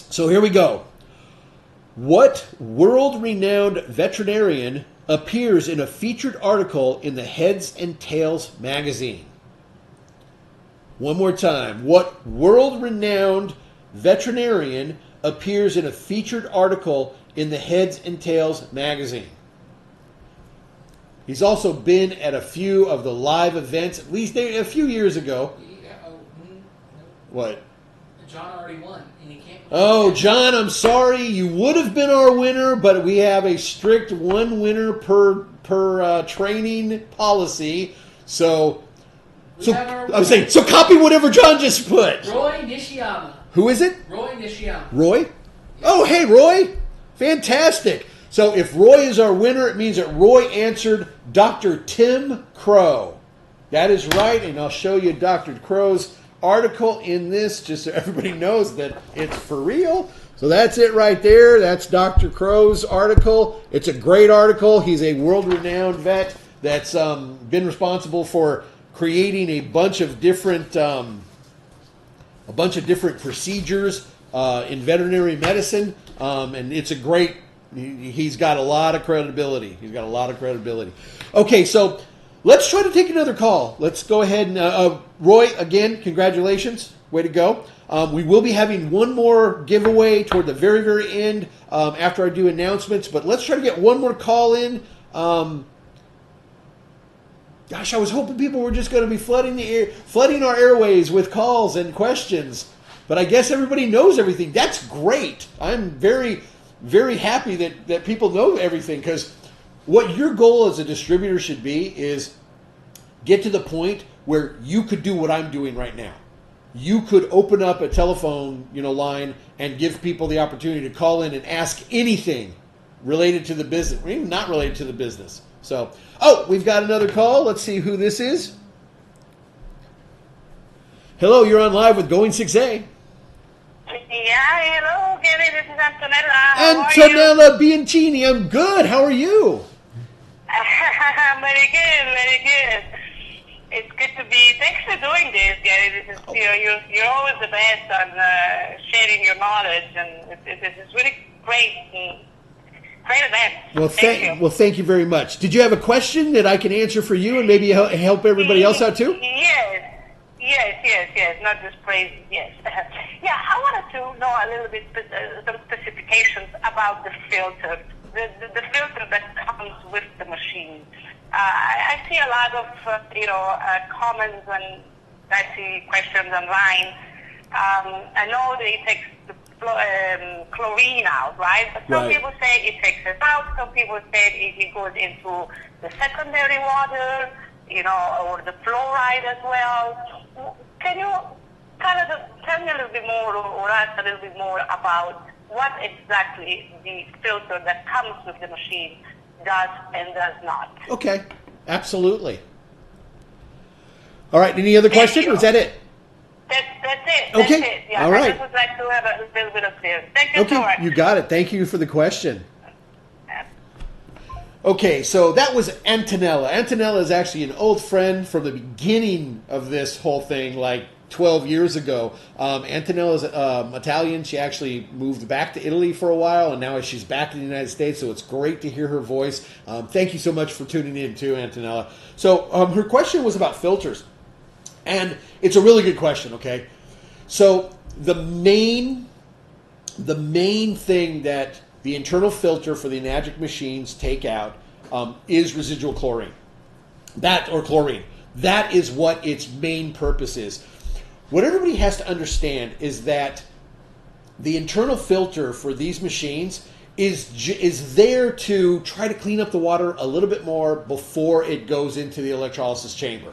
So here we go. What world-renowned veterinarian appears in a featured article in the Heads and Tails magazine? One more time. What world-renowned veterinarian appears in a featured article in the Heads and Tails magazine? He's also been at a few of the live events, at least a few years ago. What? John already won, and he can't. Oh, John, I'm sorry. You would have been our winner, but we have a strict one winner per training policy. So copy whatever John just put. Roy Nishiyama. Who is it? Roy Nishiyama. Roy? Oh, hey, Roy. Fantastic. So if Roy is our winner, it means that Roy answered Dr. Tim Crow. That is right, and I'll show you Dr. Crow's article in this just so everybody knows that it's for real. So that's it right there. That's Dr. Crow's article. It's a great article. He's a world-renowned vet that's been responsible for creating a bunch of different procedures in veterinary medicine, and it's a great. He's got a lot of credibility. Okay, so let's try to take another call. Let's go ahead and Roy, again, congratulations. Way to go. We will be having one more giveaway toward the very, very end after I do announcements, but let's try to get one more call in. Gosh, I was hoping people were just going to be flooding our airways with calls and questions, but I guess everybody knows everything. That's great. I'm very, very happy that people know everything, because what your goal as a distributor should be is get to the point where you could do what I'm doing right now. You could open up a telephone, line and give people the opportunity to call in and ask anything related to the business, or even not related to the business. So, we've got another call. Let's see who this is. Hello, you're on live with Going 6A. Yeah, hello, Gary. This is Antonella. How are you? Antonella Bianchini. I'm good. How are you? Very good. It's good to be. Thanks for doing this, Gary. This is you're always the best on sharing your knowledge, and this is really great. And Great event. Well, thank you. well, thank you very much. Did you have a question that I can answer for you and maybe help everybody else out too? Yes. Not just praise. Yes. Yeah, I wanted to know a little bit some specifications about the filter, the filter that comes with the machine. I see a lot of comments and I see questions online. I know that it takes the chlorine out, right? But some people say it takes it out. Some people say it goes into the secondary water, or the fluoride as well. Can you kind of tell me a little bit more, or ask a little bit more about what exactly the filter that comes with the machine does and does not? Okay, absolutely. All right, any other question? Was that it? That's it. Okay. That's it. Yeah, All right. I just would like to have a little bit of clear. Thank you so much. Okay, you got it. Thank you for the question. Okay, so that was Antonella. Antonella is actually an old friend from the beginning of this whole thing, like 12 years ago. Antonella's Italian. She actually moved back to Italy for a while, and now she's back in the United States, so it's great to hear her voice. Thank you so much for tuning in, too, Antonella. So her question was about filters, and it's a really good question, okay? So the main thing that the internal filter for the Enagic machines take out is residual chlorine. Chlorine. That is what its main purpose is. What everybody has to understand is that the internal filter for these machines is there to try to clean up the water a little bit more before it goes into the electrolysis chamber.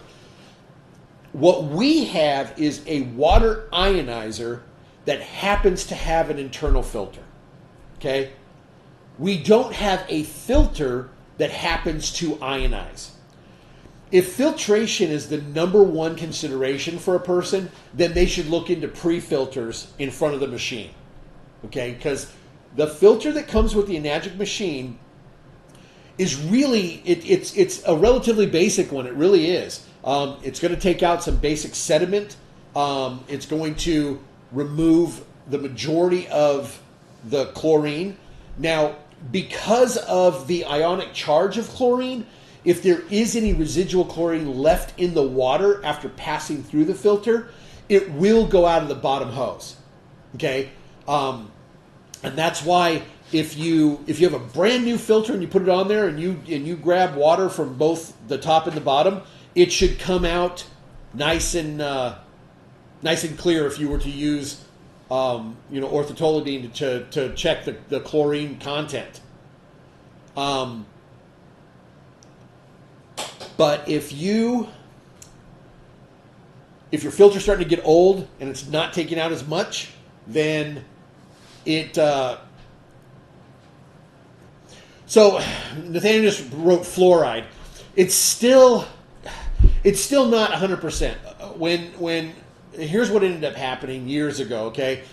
What we have is a water ionizer that happens to have an internal filter. Okay? We don't have a filter that happens to ionize. If filtration is the number one consideration for a person, then they should look into pre-filters in front of the machine. Okay? Because the filter that comes with the Enagic machine is really, it's a relatively basic one. It really is. It's going to take out some basic sediment. It's going to remove the majority of the chlorine. Now, because of the ionic charge of chlorine, if there is any residual chlorine left in the water after passing through the filter, it will go out of the bottom hose. Okay? And that's why if you have a brand new filter and you put it on there and you grab water from both the top and the bottom, it should come out nice and clear if you were to use orthotolidine to check the chlorine content. But if your filter's starting to get old and it's not taking out as much, then it. So Nathaniel just wrote fluoride. It's still not 100%. When here's what ended up happening years ago. Okay,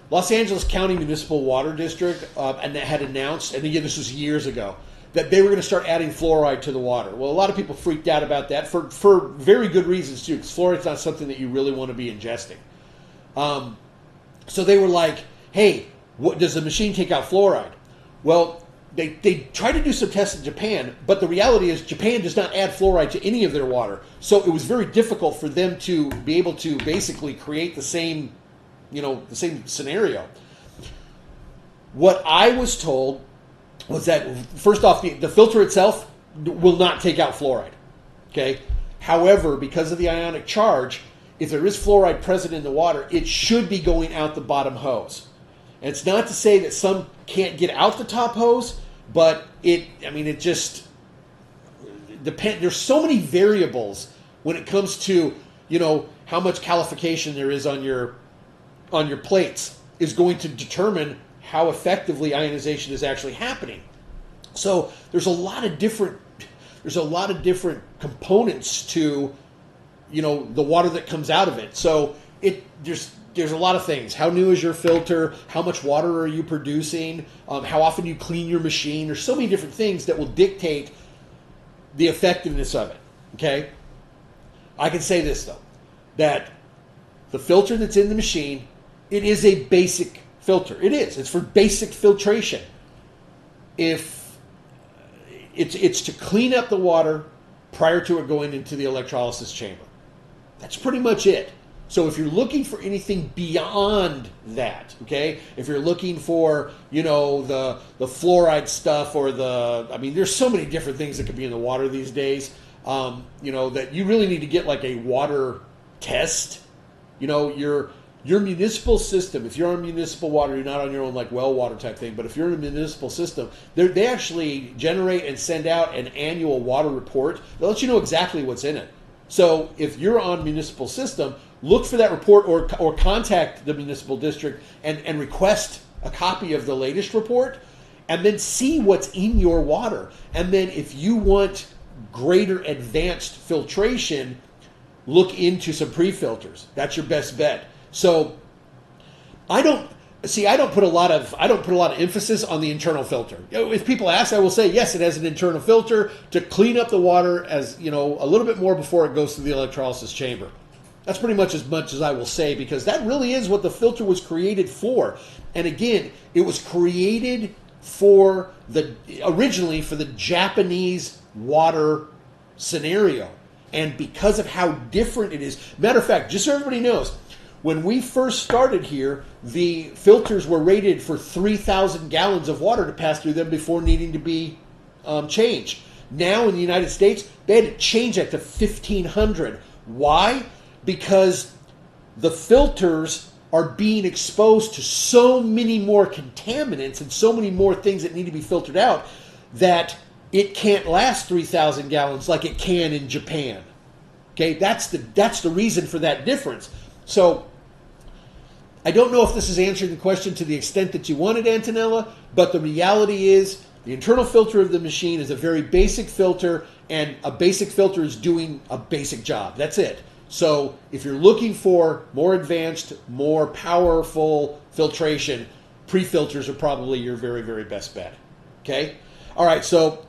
Los Angeles County Municipal Water District and had announced, and again this was years ago, that they were going to start adding fluoride to the water. Well, a lot of people freaked out about that for very good reasons too, because fluoride's not something that you really want to be ingesting. So they were like, "Hey, what does the machine take out fluoride?" Well, they tried to do some tests in Japan, but the reality is Japan does not add fluoride to any of their water. So it was very difficult for them to be able to basically create the same scenario. What I was told was that, first off, the filter itself will not take out fluoride. Okay. However, because of the ionic charge, if there is fluoride present in the water, it should be going out the bottom hose. And it's not to say that some can't get out the top hose, but it just depends. There's so many variables when it comes to, how much calification there is on your plates is going to determine how effectively ionization is actually happening. So there's a lot of different components to, the water that comes out of it. So there's a lot of things. How new is your filter? How much water are you producing? How often you clean your machine? There's so many different things that will dictate the effectiveness of it. Okay? I can say this, though, that the filter that's in the machine, it is a basic filter. It is. It's for basic filtration. if it's to clean up the water prior to it going into the electrolysis chamber. That's pretty much it. So if you're looking for anything beyond that, okay, if you're looking for, you know, the fluoride stuff or there's so many different things that could be in the water these days, you know, that you really need to get like a water test. You know, your municipal system, if you're on municipal water, you're not on your own like well water type thing, but if you're in a municipal system, they actually generate and send out an annual water report. They'll let you know exactly what's in it. So if you're on municipal system, look for that report or contact the municipal district and request a copy of the latest report, and then see what's in your water. And then if you want greater advanced filtration, look into some pre-filters. That's your best bet. So I don't put a lot of emphasis on the internal filter. You know, if people ask, I will say yes, it has an internal filter to clean up the water as, you know, a little bit more before it goes to the electrolysis chamber. That's pretty much as I will say, because that really is what the filter was created for. And again, it was created originally for the Japanese water scenario. And because of how different it is, matter of fact, just so everybody knows, when we first started here, the filters were rated for 3,000 gallons of water to pass through them before needing to be changed. Now in the United States, they had to change that to 1,500. Why? Because the filters are being exposed to so many more contaminants and so many more things that need to be filtered out that it can't last 3,000 gallons like it can in Japan. Okay, that's the reason for that difference. So I don't know if this is answering the question to the extent that you wanted, Antonella, but the reality is the internal filter of the machine is a very basic filter, and a basic filter is doing a basic job. That's it. So if you're looking for more advanced, more powerful filtration, pre-filters are probably your very, very best bet. Okay? All right, so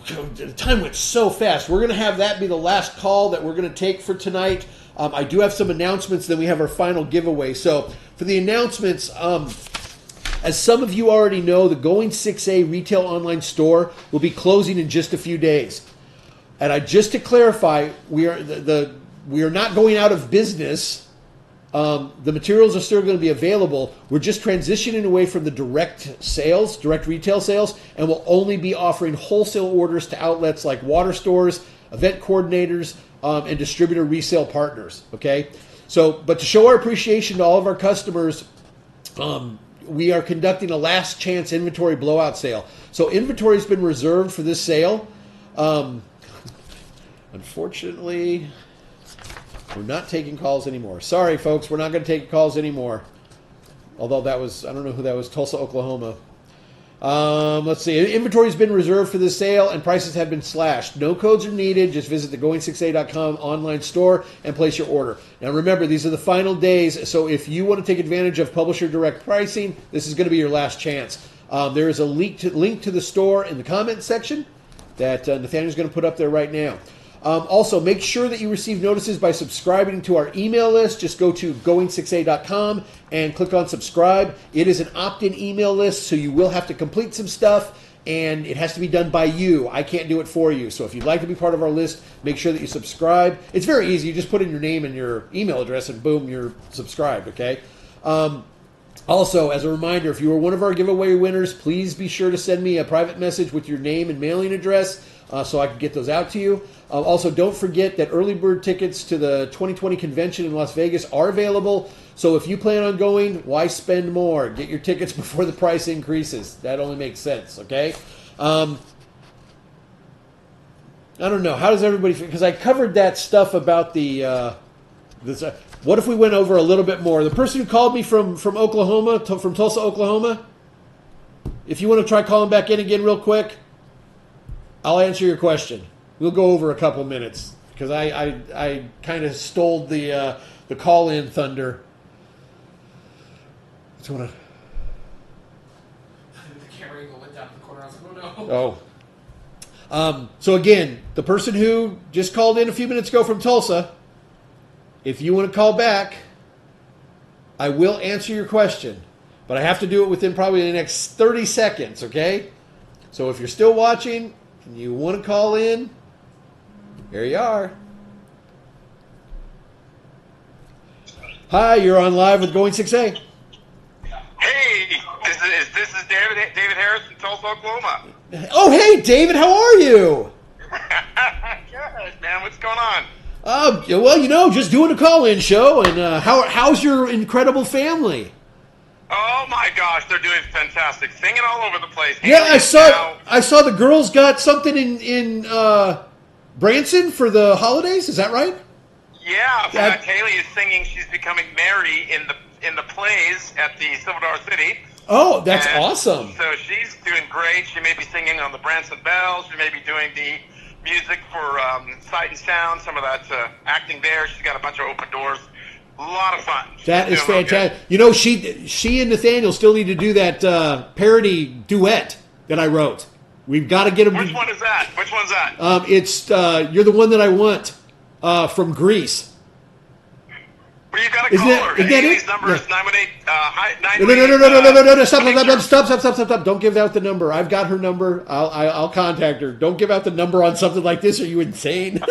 the time went so fast. We're going to have that be the last call that we're going to take for tonight. I do have some announcements, then we have our final giveaway. So for the announcements, as some of you already know, the Going 6A retail online store will be closing in just a few days. And just to clarify, we are not going out of business. The materials are still going to be available. We're just transitioning away from the direct retail sales, and we'll only be offering wholesale orders to outlets like water stores, event coordinators, and distributor resale partners. Okay, but to show our appreciation to all of our customers, we are conducting a last chance inventory blowout sale. So inventory has been reserved for this sale. Unfortunately, we're not taking calls anymore. Sorry, folks, we're not going to take calls anymore. Although I don't know who that was, Tulsa, Oklahoma. Let's see. Inventory has been reserved for this sale, and prices have been slashed. No codes are needed. Just visit the Going6A.com online store and place your order. Now, remember, these are the final days, so if you want to take advantage of publisher direct pricing, this is going to be your last chance. There is a link to the store in the comments section that Nathaniel's going to put up there right now. Also, make sure that you receive notices by subscribing to our email list. Just go to Going6A.com and click on subscribe. It is an opt-in email list, so you will have to complete some stuff, and it has to be done by you. I can't do it for you. So if you'd like to be part of our list, make sure that you subscribe. It's very easy. You just put in your name and your email address, and boom, you're subscribed, okay? Also, as a reminder, if you are one of our giveaway winners, please be sure to send me a private message with your name and mailing address so I can get those out to you. Also, don't forget that early bird tickets to the 2020 convention in Las Vegas are available. So if you plan on going, why spend more? Get your tickets before the price increases. That only makes sense, okay? I don't know. How does everybody feel? Because I covered that stuff about the... what if we went over a little bit more? The person who called me from Oklahoma, from Tulsa, Oklahoma, if you want to try calling back in again real quick, I'll answer your question. We'll go over a couple minutes because I kind of stole the call-in thunder. What's going on? The camera angle went down in the corner. I was like, oh no. Oh. So again, the person who just called in a few minutes ago from Tulsa, if you want to call back, I will answer your question. But I have to do it within probably the next 30 seconds, okay? So if you're still watching and you want to call in, here you are. Hi, you're on live with Going 6A. Hey, this is David Harris from Tulsa, Oklahoma. Oh, hey, David, how are you? Good, man. What's going on? Well, just doing a call-in show, and how's your incredible family? Oh my gosh, they're doing fantastic, singing all over the place. Yeah, Haley I saw the girls got something in Branson for the holidays. Is that right? Yeah, in fact, Haley is singing. She's becoming Mary in the plays at the Silver Dollar City. Oh, that's And awesome. So she's doing great. She may be singing on the Branson Bells. She may be doing the music for Sight and Sound, some of that acting there. She's got a bunch of open doors. A lot of fun. That She's is doing real good. fantastic. She and Nathaniel still need to do that parody duet that I wrote. We've got to get them. Which one is that? Which one's that? It's You're the One That I Want from Greece. Well, you got to Isn't call that- her. isn't that Haley's it? number Yeah. is 918. No! Stop! Don't give out the number. I've got her number. I'll contact her. Don't give out the number on something like this. Are you insane?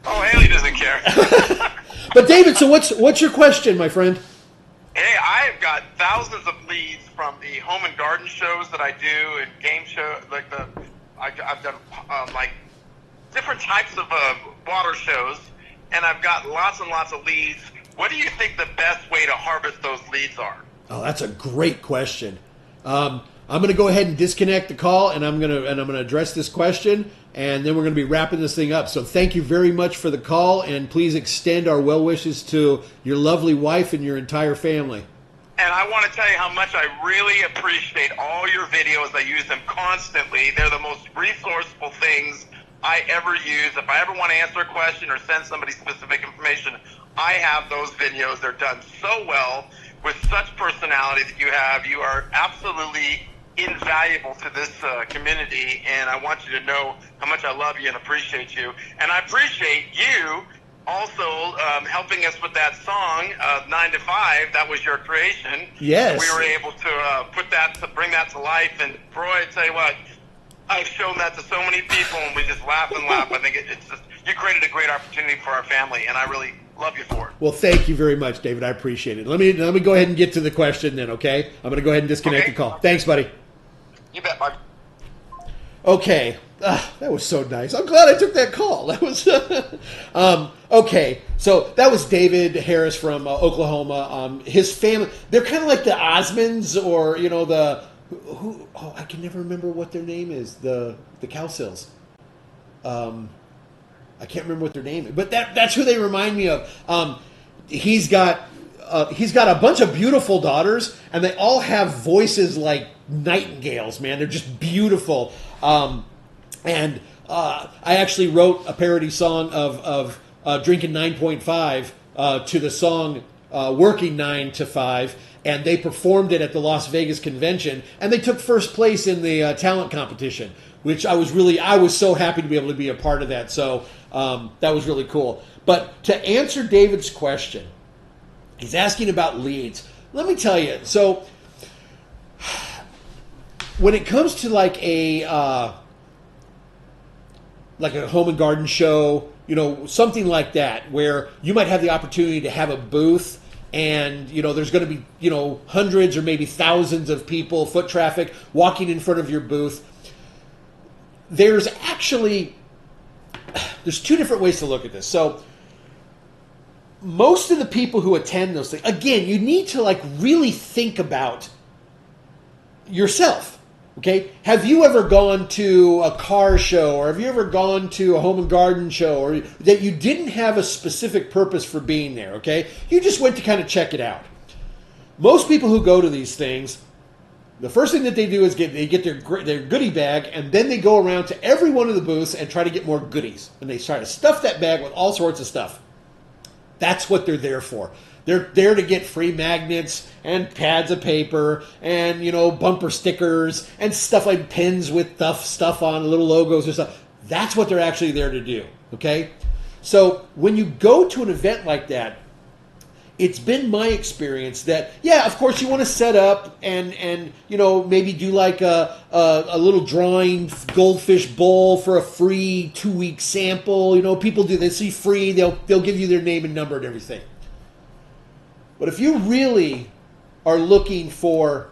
Oh, Haley doesn't care. But David, so what's your question, my friend? Hey, I've got thousands of leads from the home and garden shows that I do and game show I've done like different types of water shows, and I've got lots and lots of leads. What do you think the best way to harvest those leads are? Oh, that's a great question. I'm going to go ahead and disconnect the call, and I'm going to address this question, and then we're going to be wrapping this thing up. So thank you very much for the call, and please extend our well wishes to your lovely wife and your entire family. And I want to tell you how much I really appreciate all your videos. I use them constantly. They're the most resourceful things I ever use. If I ever want to answer a question or send somebody specific information, I have those videos. They're done so well with such personality that you have. You are absolutely invaluable to this community, and I want you to know how much I love you and appreciate you. And I appreciate you also helping us with that song, 9 to 5. That was your creation. Yes. We were able to bring that to life. And Roy, I tell you what, I've shown that to so many people, and we just laugh and laugh. I think it's just, you created a great opportunity for our family, and I really love you for it. Well, thank you very much, David. I appreciate it. Let me go ahead and get to the question then, okay? I'm going to go ahead and disconnect Okay. the call. Thanks, buddy. You bet, bud. Okay. That was so nice. I'm glad I took that call. That was okay. So that was David Harris from Oklahoma. His family, they're kind of like the Osmonds, or I can never remember what their name is. The Cowsills. I can't remember what their name is, but that's who they remind me of. He's got a bunch of beautiful daughters, and they all have voices like nightingales. Man, they're just beautiful. And I actually wrote a parody song of Drinking 9.5 to the song Working 9 to 5, and they performed it at the Las Vegas convention, and they took first place in the talent competition, which I was so happy to be able to be a part of that. So that was really cool. But to answer David's question, he's asking about leads. Let me tell you, so when it comes to like a home and garden show, something like that, where you might have the opportunity to have a booth, and there's going to be hundreds or maybe thousands of people, foot traffic, walking in front of your booth. There's two different ways to look at this. So most of the people who attend those things, again, you need to really think about yourself. Okay, have you ever gone to a car show, or have you ever gone to a home and garden show, or that you didn't have a specific purpose for being there? Okay, you just went to kind of check it out. Most people who go to these things, the first thing that they do is they get their goodie bag, and then they go around to every one of the booths and try to get more goodies, and they try to stuff that bag with all sorts of stuff. That's what they're there for. They're there to get free magnets and pads of paper and, bumper stickers and stuff like pins with stuff on, little logos or stuff. That's what they're actually there to do, okay? So when you go to an event like that, it's been my experience that, yeah, of course you want to set up and maybe do like a little drawing goldfish bowl for a free 2-week sample. People do, they see free, they'll give you their name and number and everything. But if you really are looking for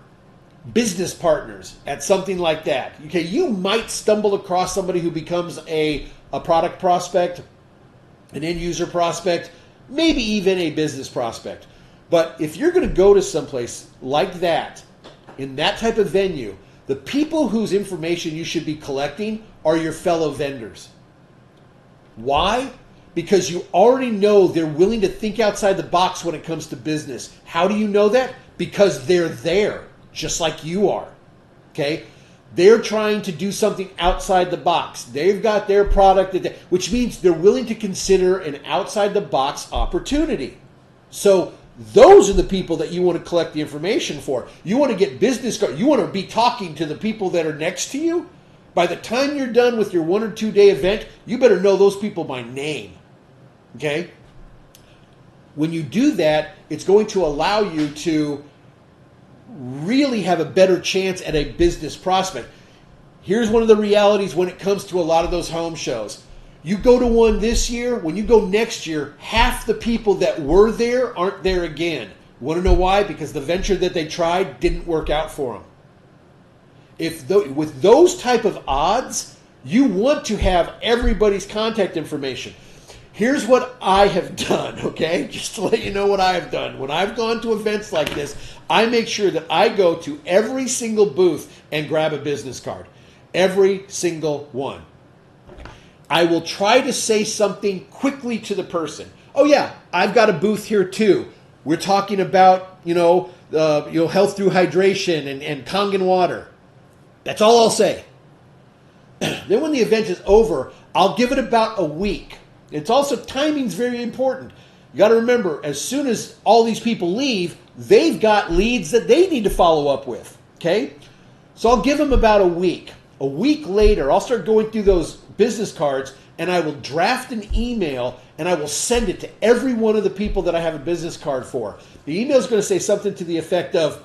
business partners at something like that, okay, you might stumble across somebody who becomes a product prospect, an end user prospect, maybe even a business prospect. But if you're going to go to someplace like that, in that type of venue, the people whose information you should be collecting are your fellow vendors. Why? Because you already know they're willing to think outside the box when it comes to business. How do you know that? Because they're there, just like you are. Okay? They're trying to do something outside the box. They've got their product, which means they're willing to consider an outside the box opportunity. So those are the people that you want to collect the information for. You want to get business cards. You want to be talking to the people that are next to you. By the time you're done with your 1 or 2 day event, you better know those people by name. Okay? When you do that, it's going to allow you to really have a better chance at a business prospect. Here's one of the realities when it comes to a lot of those home shows. You go to one this year, when you go next year, half the people that were there aren't there again. You want to know why? Because the venture that they tried didn't work out for them. With those type of odds, you want to have everybody's contact information. Here's what I have done, okay? Just to let you know what I have done. When I've gone to events like this, I make sure that I go to every single booth and grab a business card. Every single one. I will try to say something quickly to the person. Oh yeah, I've got a booth here too. We're talking about, health through hydration and Kangen water. That's all I'll say. Then when the event is over, I'll give it about a week. It's also, timing's very important. You got to remember, as soon as all these people leave, they've got leads that they need to follow up with. Okay? So I'll give them about a week. A week later, I'll start going through those business cards and I will draft an email and I will send it to every one of the people that I have a business card for. The email is going to say something to the effect of,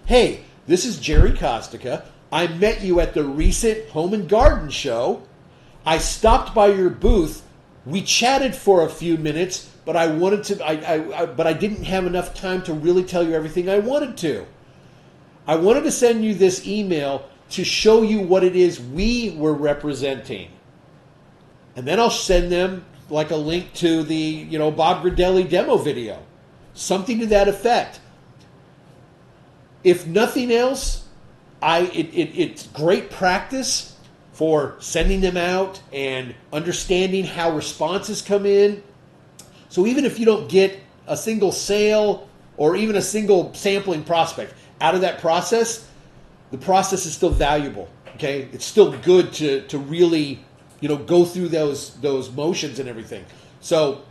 hey, this is Jerry Kostica. I met you at the recent Home and Garden show. I stopped by your booth. We chatted for a few minutes, but I didn't have enough time to really tell you everything I wanted to. I wanted to send you this email to show you what it is we were representing. And then I'll send them like a link to the, Bob Gradelli demo video. Something to that effect. If nothing else, it's great practice for sending them out and understanding how responses come in. So even if you don't get a single sale or even a single sampling prospect out of that process, the process is still valuable. Okay, it's still good to really go through those motions and everything. So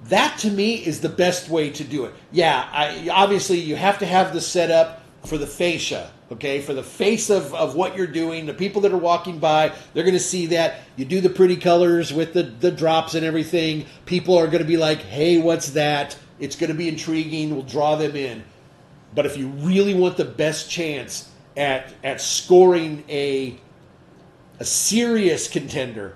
that to me is the best way to do it. Yeah, obviously you have to have the setup for the fascia. Okay, for the face of what you're doing, the people that are walking by, they're going to see that. You do the pretty colors with the drops and everything. People are going to be like, hey, what's that? It's going to be intriguing. We'll draw them in. But if you really want the best chance at scoring a serious contender,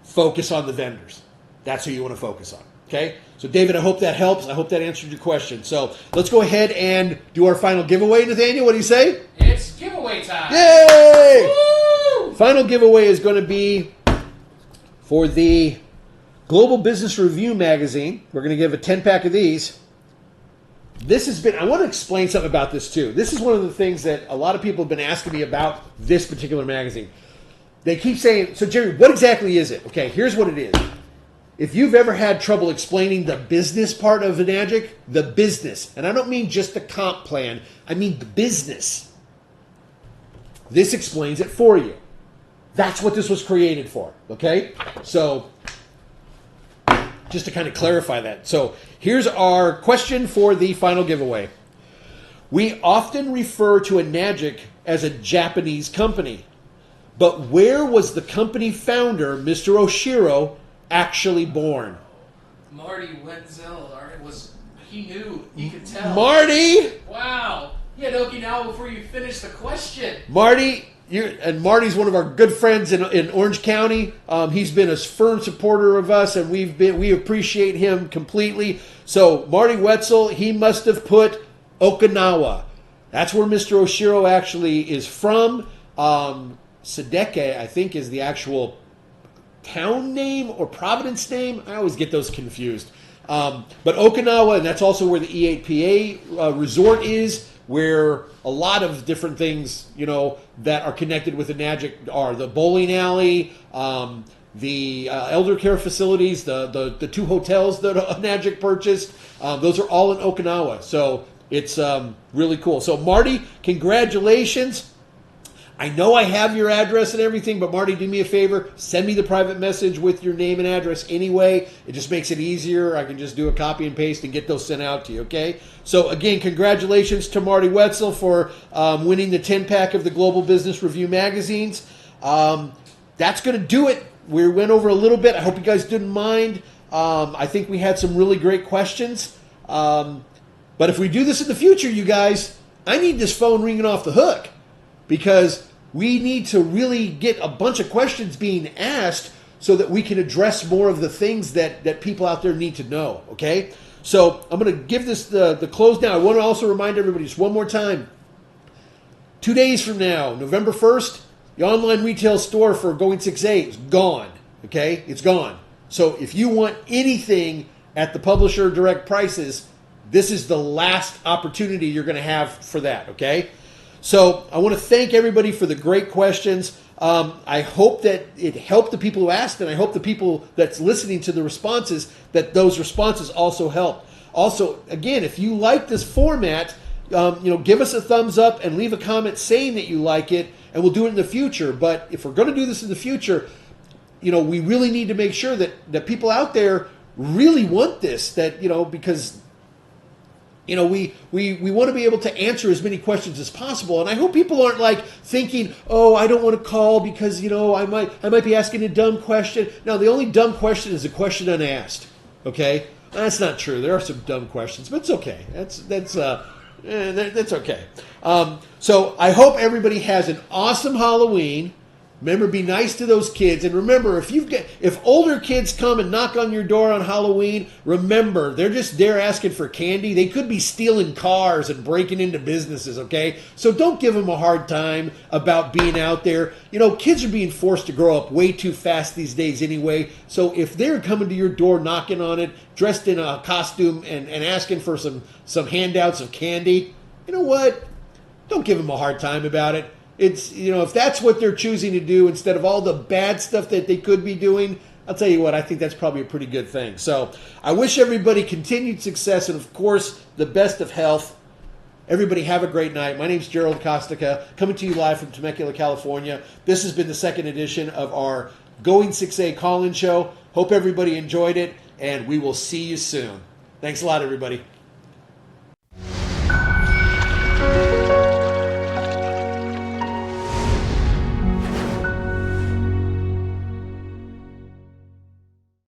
focus on the vendors. That's who you want to focus on. Okay? So, David, I hope that helps. I hope that answered your question. So, let's go ahead and do our final giveaway, Nathaniel. What do you say? It's giveaway time. Yay! Woo! Final giveaway is going to be for the Global Business Review magazine. We're going to give a 10-pack of these. I want to explain something about this too. This is one of the things that a lot of people have been asking me about this particular magazine. They keep saying, so Jerry, what exactly is it? Okay, here's what it is. If you've ever had trouble explaining the business part of Enagic, the business, and I don't mean just the comp plan, I mean the business. This explains it for you. That's what this was created for, okay? So, just to kind of clarify that. So, here's our question for the final giveaway. We often refer to Enagic as a Japanese company, but where was the company founder, Mr. Oshiro, actually born? Marty Wenzel he knew. You could tell. Marty! Wow. He had Okinawa before you finished the question. Marty, Marty's one of our good friends in Orange County. He's been a firm supporter of us, and we appreciate him completely. So Marty Wetzel, he must have put Okinawa. That's where Mr. Oshiro actually is from. Sadeke, I think, is the actual town name or Providence name. I always get those confused. But Okinawa, and that's also where the E8PA resort is, where a lot of different things, that are connected with the Enagic are the bowling alley, the elder care facilities, the 2 hotels that Enagic purchased. Those are all in Okinawa. So it's really cool. So Marty, congratulations. I know I have your address and everything, but Marty, do me a favor. Send me the private message with your name and address anyway. It just makes it easier. I can just do a copy and paste and get those sent out to you, okay? So, again, congratulations to Marty Wetzel for winning the 10-pack of the Global Business Review magazines. That's going to do it. We went over a little bit. I hope you guys didn't mind. I think we had some really great questions. But if we do this in the future, you guys, I need this phone ringing off the hook, because we need to really get a bunch of questions being asked so that we can address more of the things that people out there need to know, okay? So I'm going to give this the close now. I want to also remind everybody just one more time. 2 days from now, November 1st, the online retail store for Going 6A is gone, okay? It's gone. So if you want anything at the publisher direct prices, this is the last opportunity you're going to have for that, okay? So I want to thank everybody for the great questions. I hope that it helped the people who asked, and I hope the people that's listening to the responses, that those responses also help. Also, again, if you like this format, give us a thumbs up and leave a comment saying that you like it, and we'll do it in the future. But if we're going to do this in the future, we really need to make sure that people out there really want this, because we want to be able to answer as many questions as possible. And I hope people aren't like thinking, oh, I don't want to call because, I might be asking a dumb question. No, the only dumb question is a question unasked. Okay? That's not true. There are some dumb questions, but it's okay. That's okay. So I hope everybody has an awesome Halloween. Remember, be nice to those kids. And remember, if older kids come and knock on your door on Halloween, remember, they're just there asking for candy. They could be stealing cars and breaking into businesses, okay? So don't give them a hard time about being out there. Kids are being forced to grow up way too fast these days anyway. So if they're coming to your door, knocking on it, dressed in a costume and asking for some handouts of candy, you know what? Don't give them a hard time about it. It's, if that's what they're choosing to do instead of all the bad stuff that they could be doing, I'll tell you what, I think that's probably a pretty good thing. So I wish everybody continued success and, of course, the best of health. Everybody have a great night. My name's Gerald Kostica, coming to you live from Temecula, California. This has been the second edition of our Going 6A call-in show. Hope everybody enjoyed it, and we will see you soon. Thanks a lot, everybody.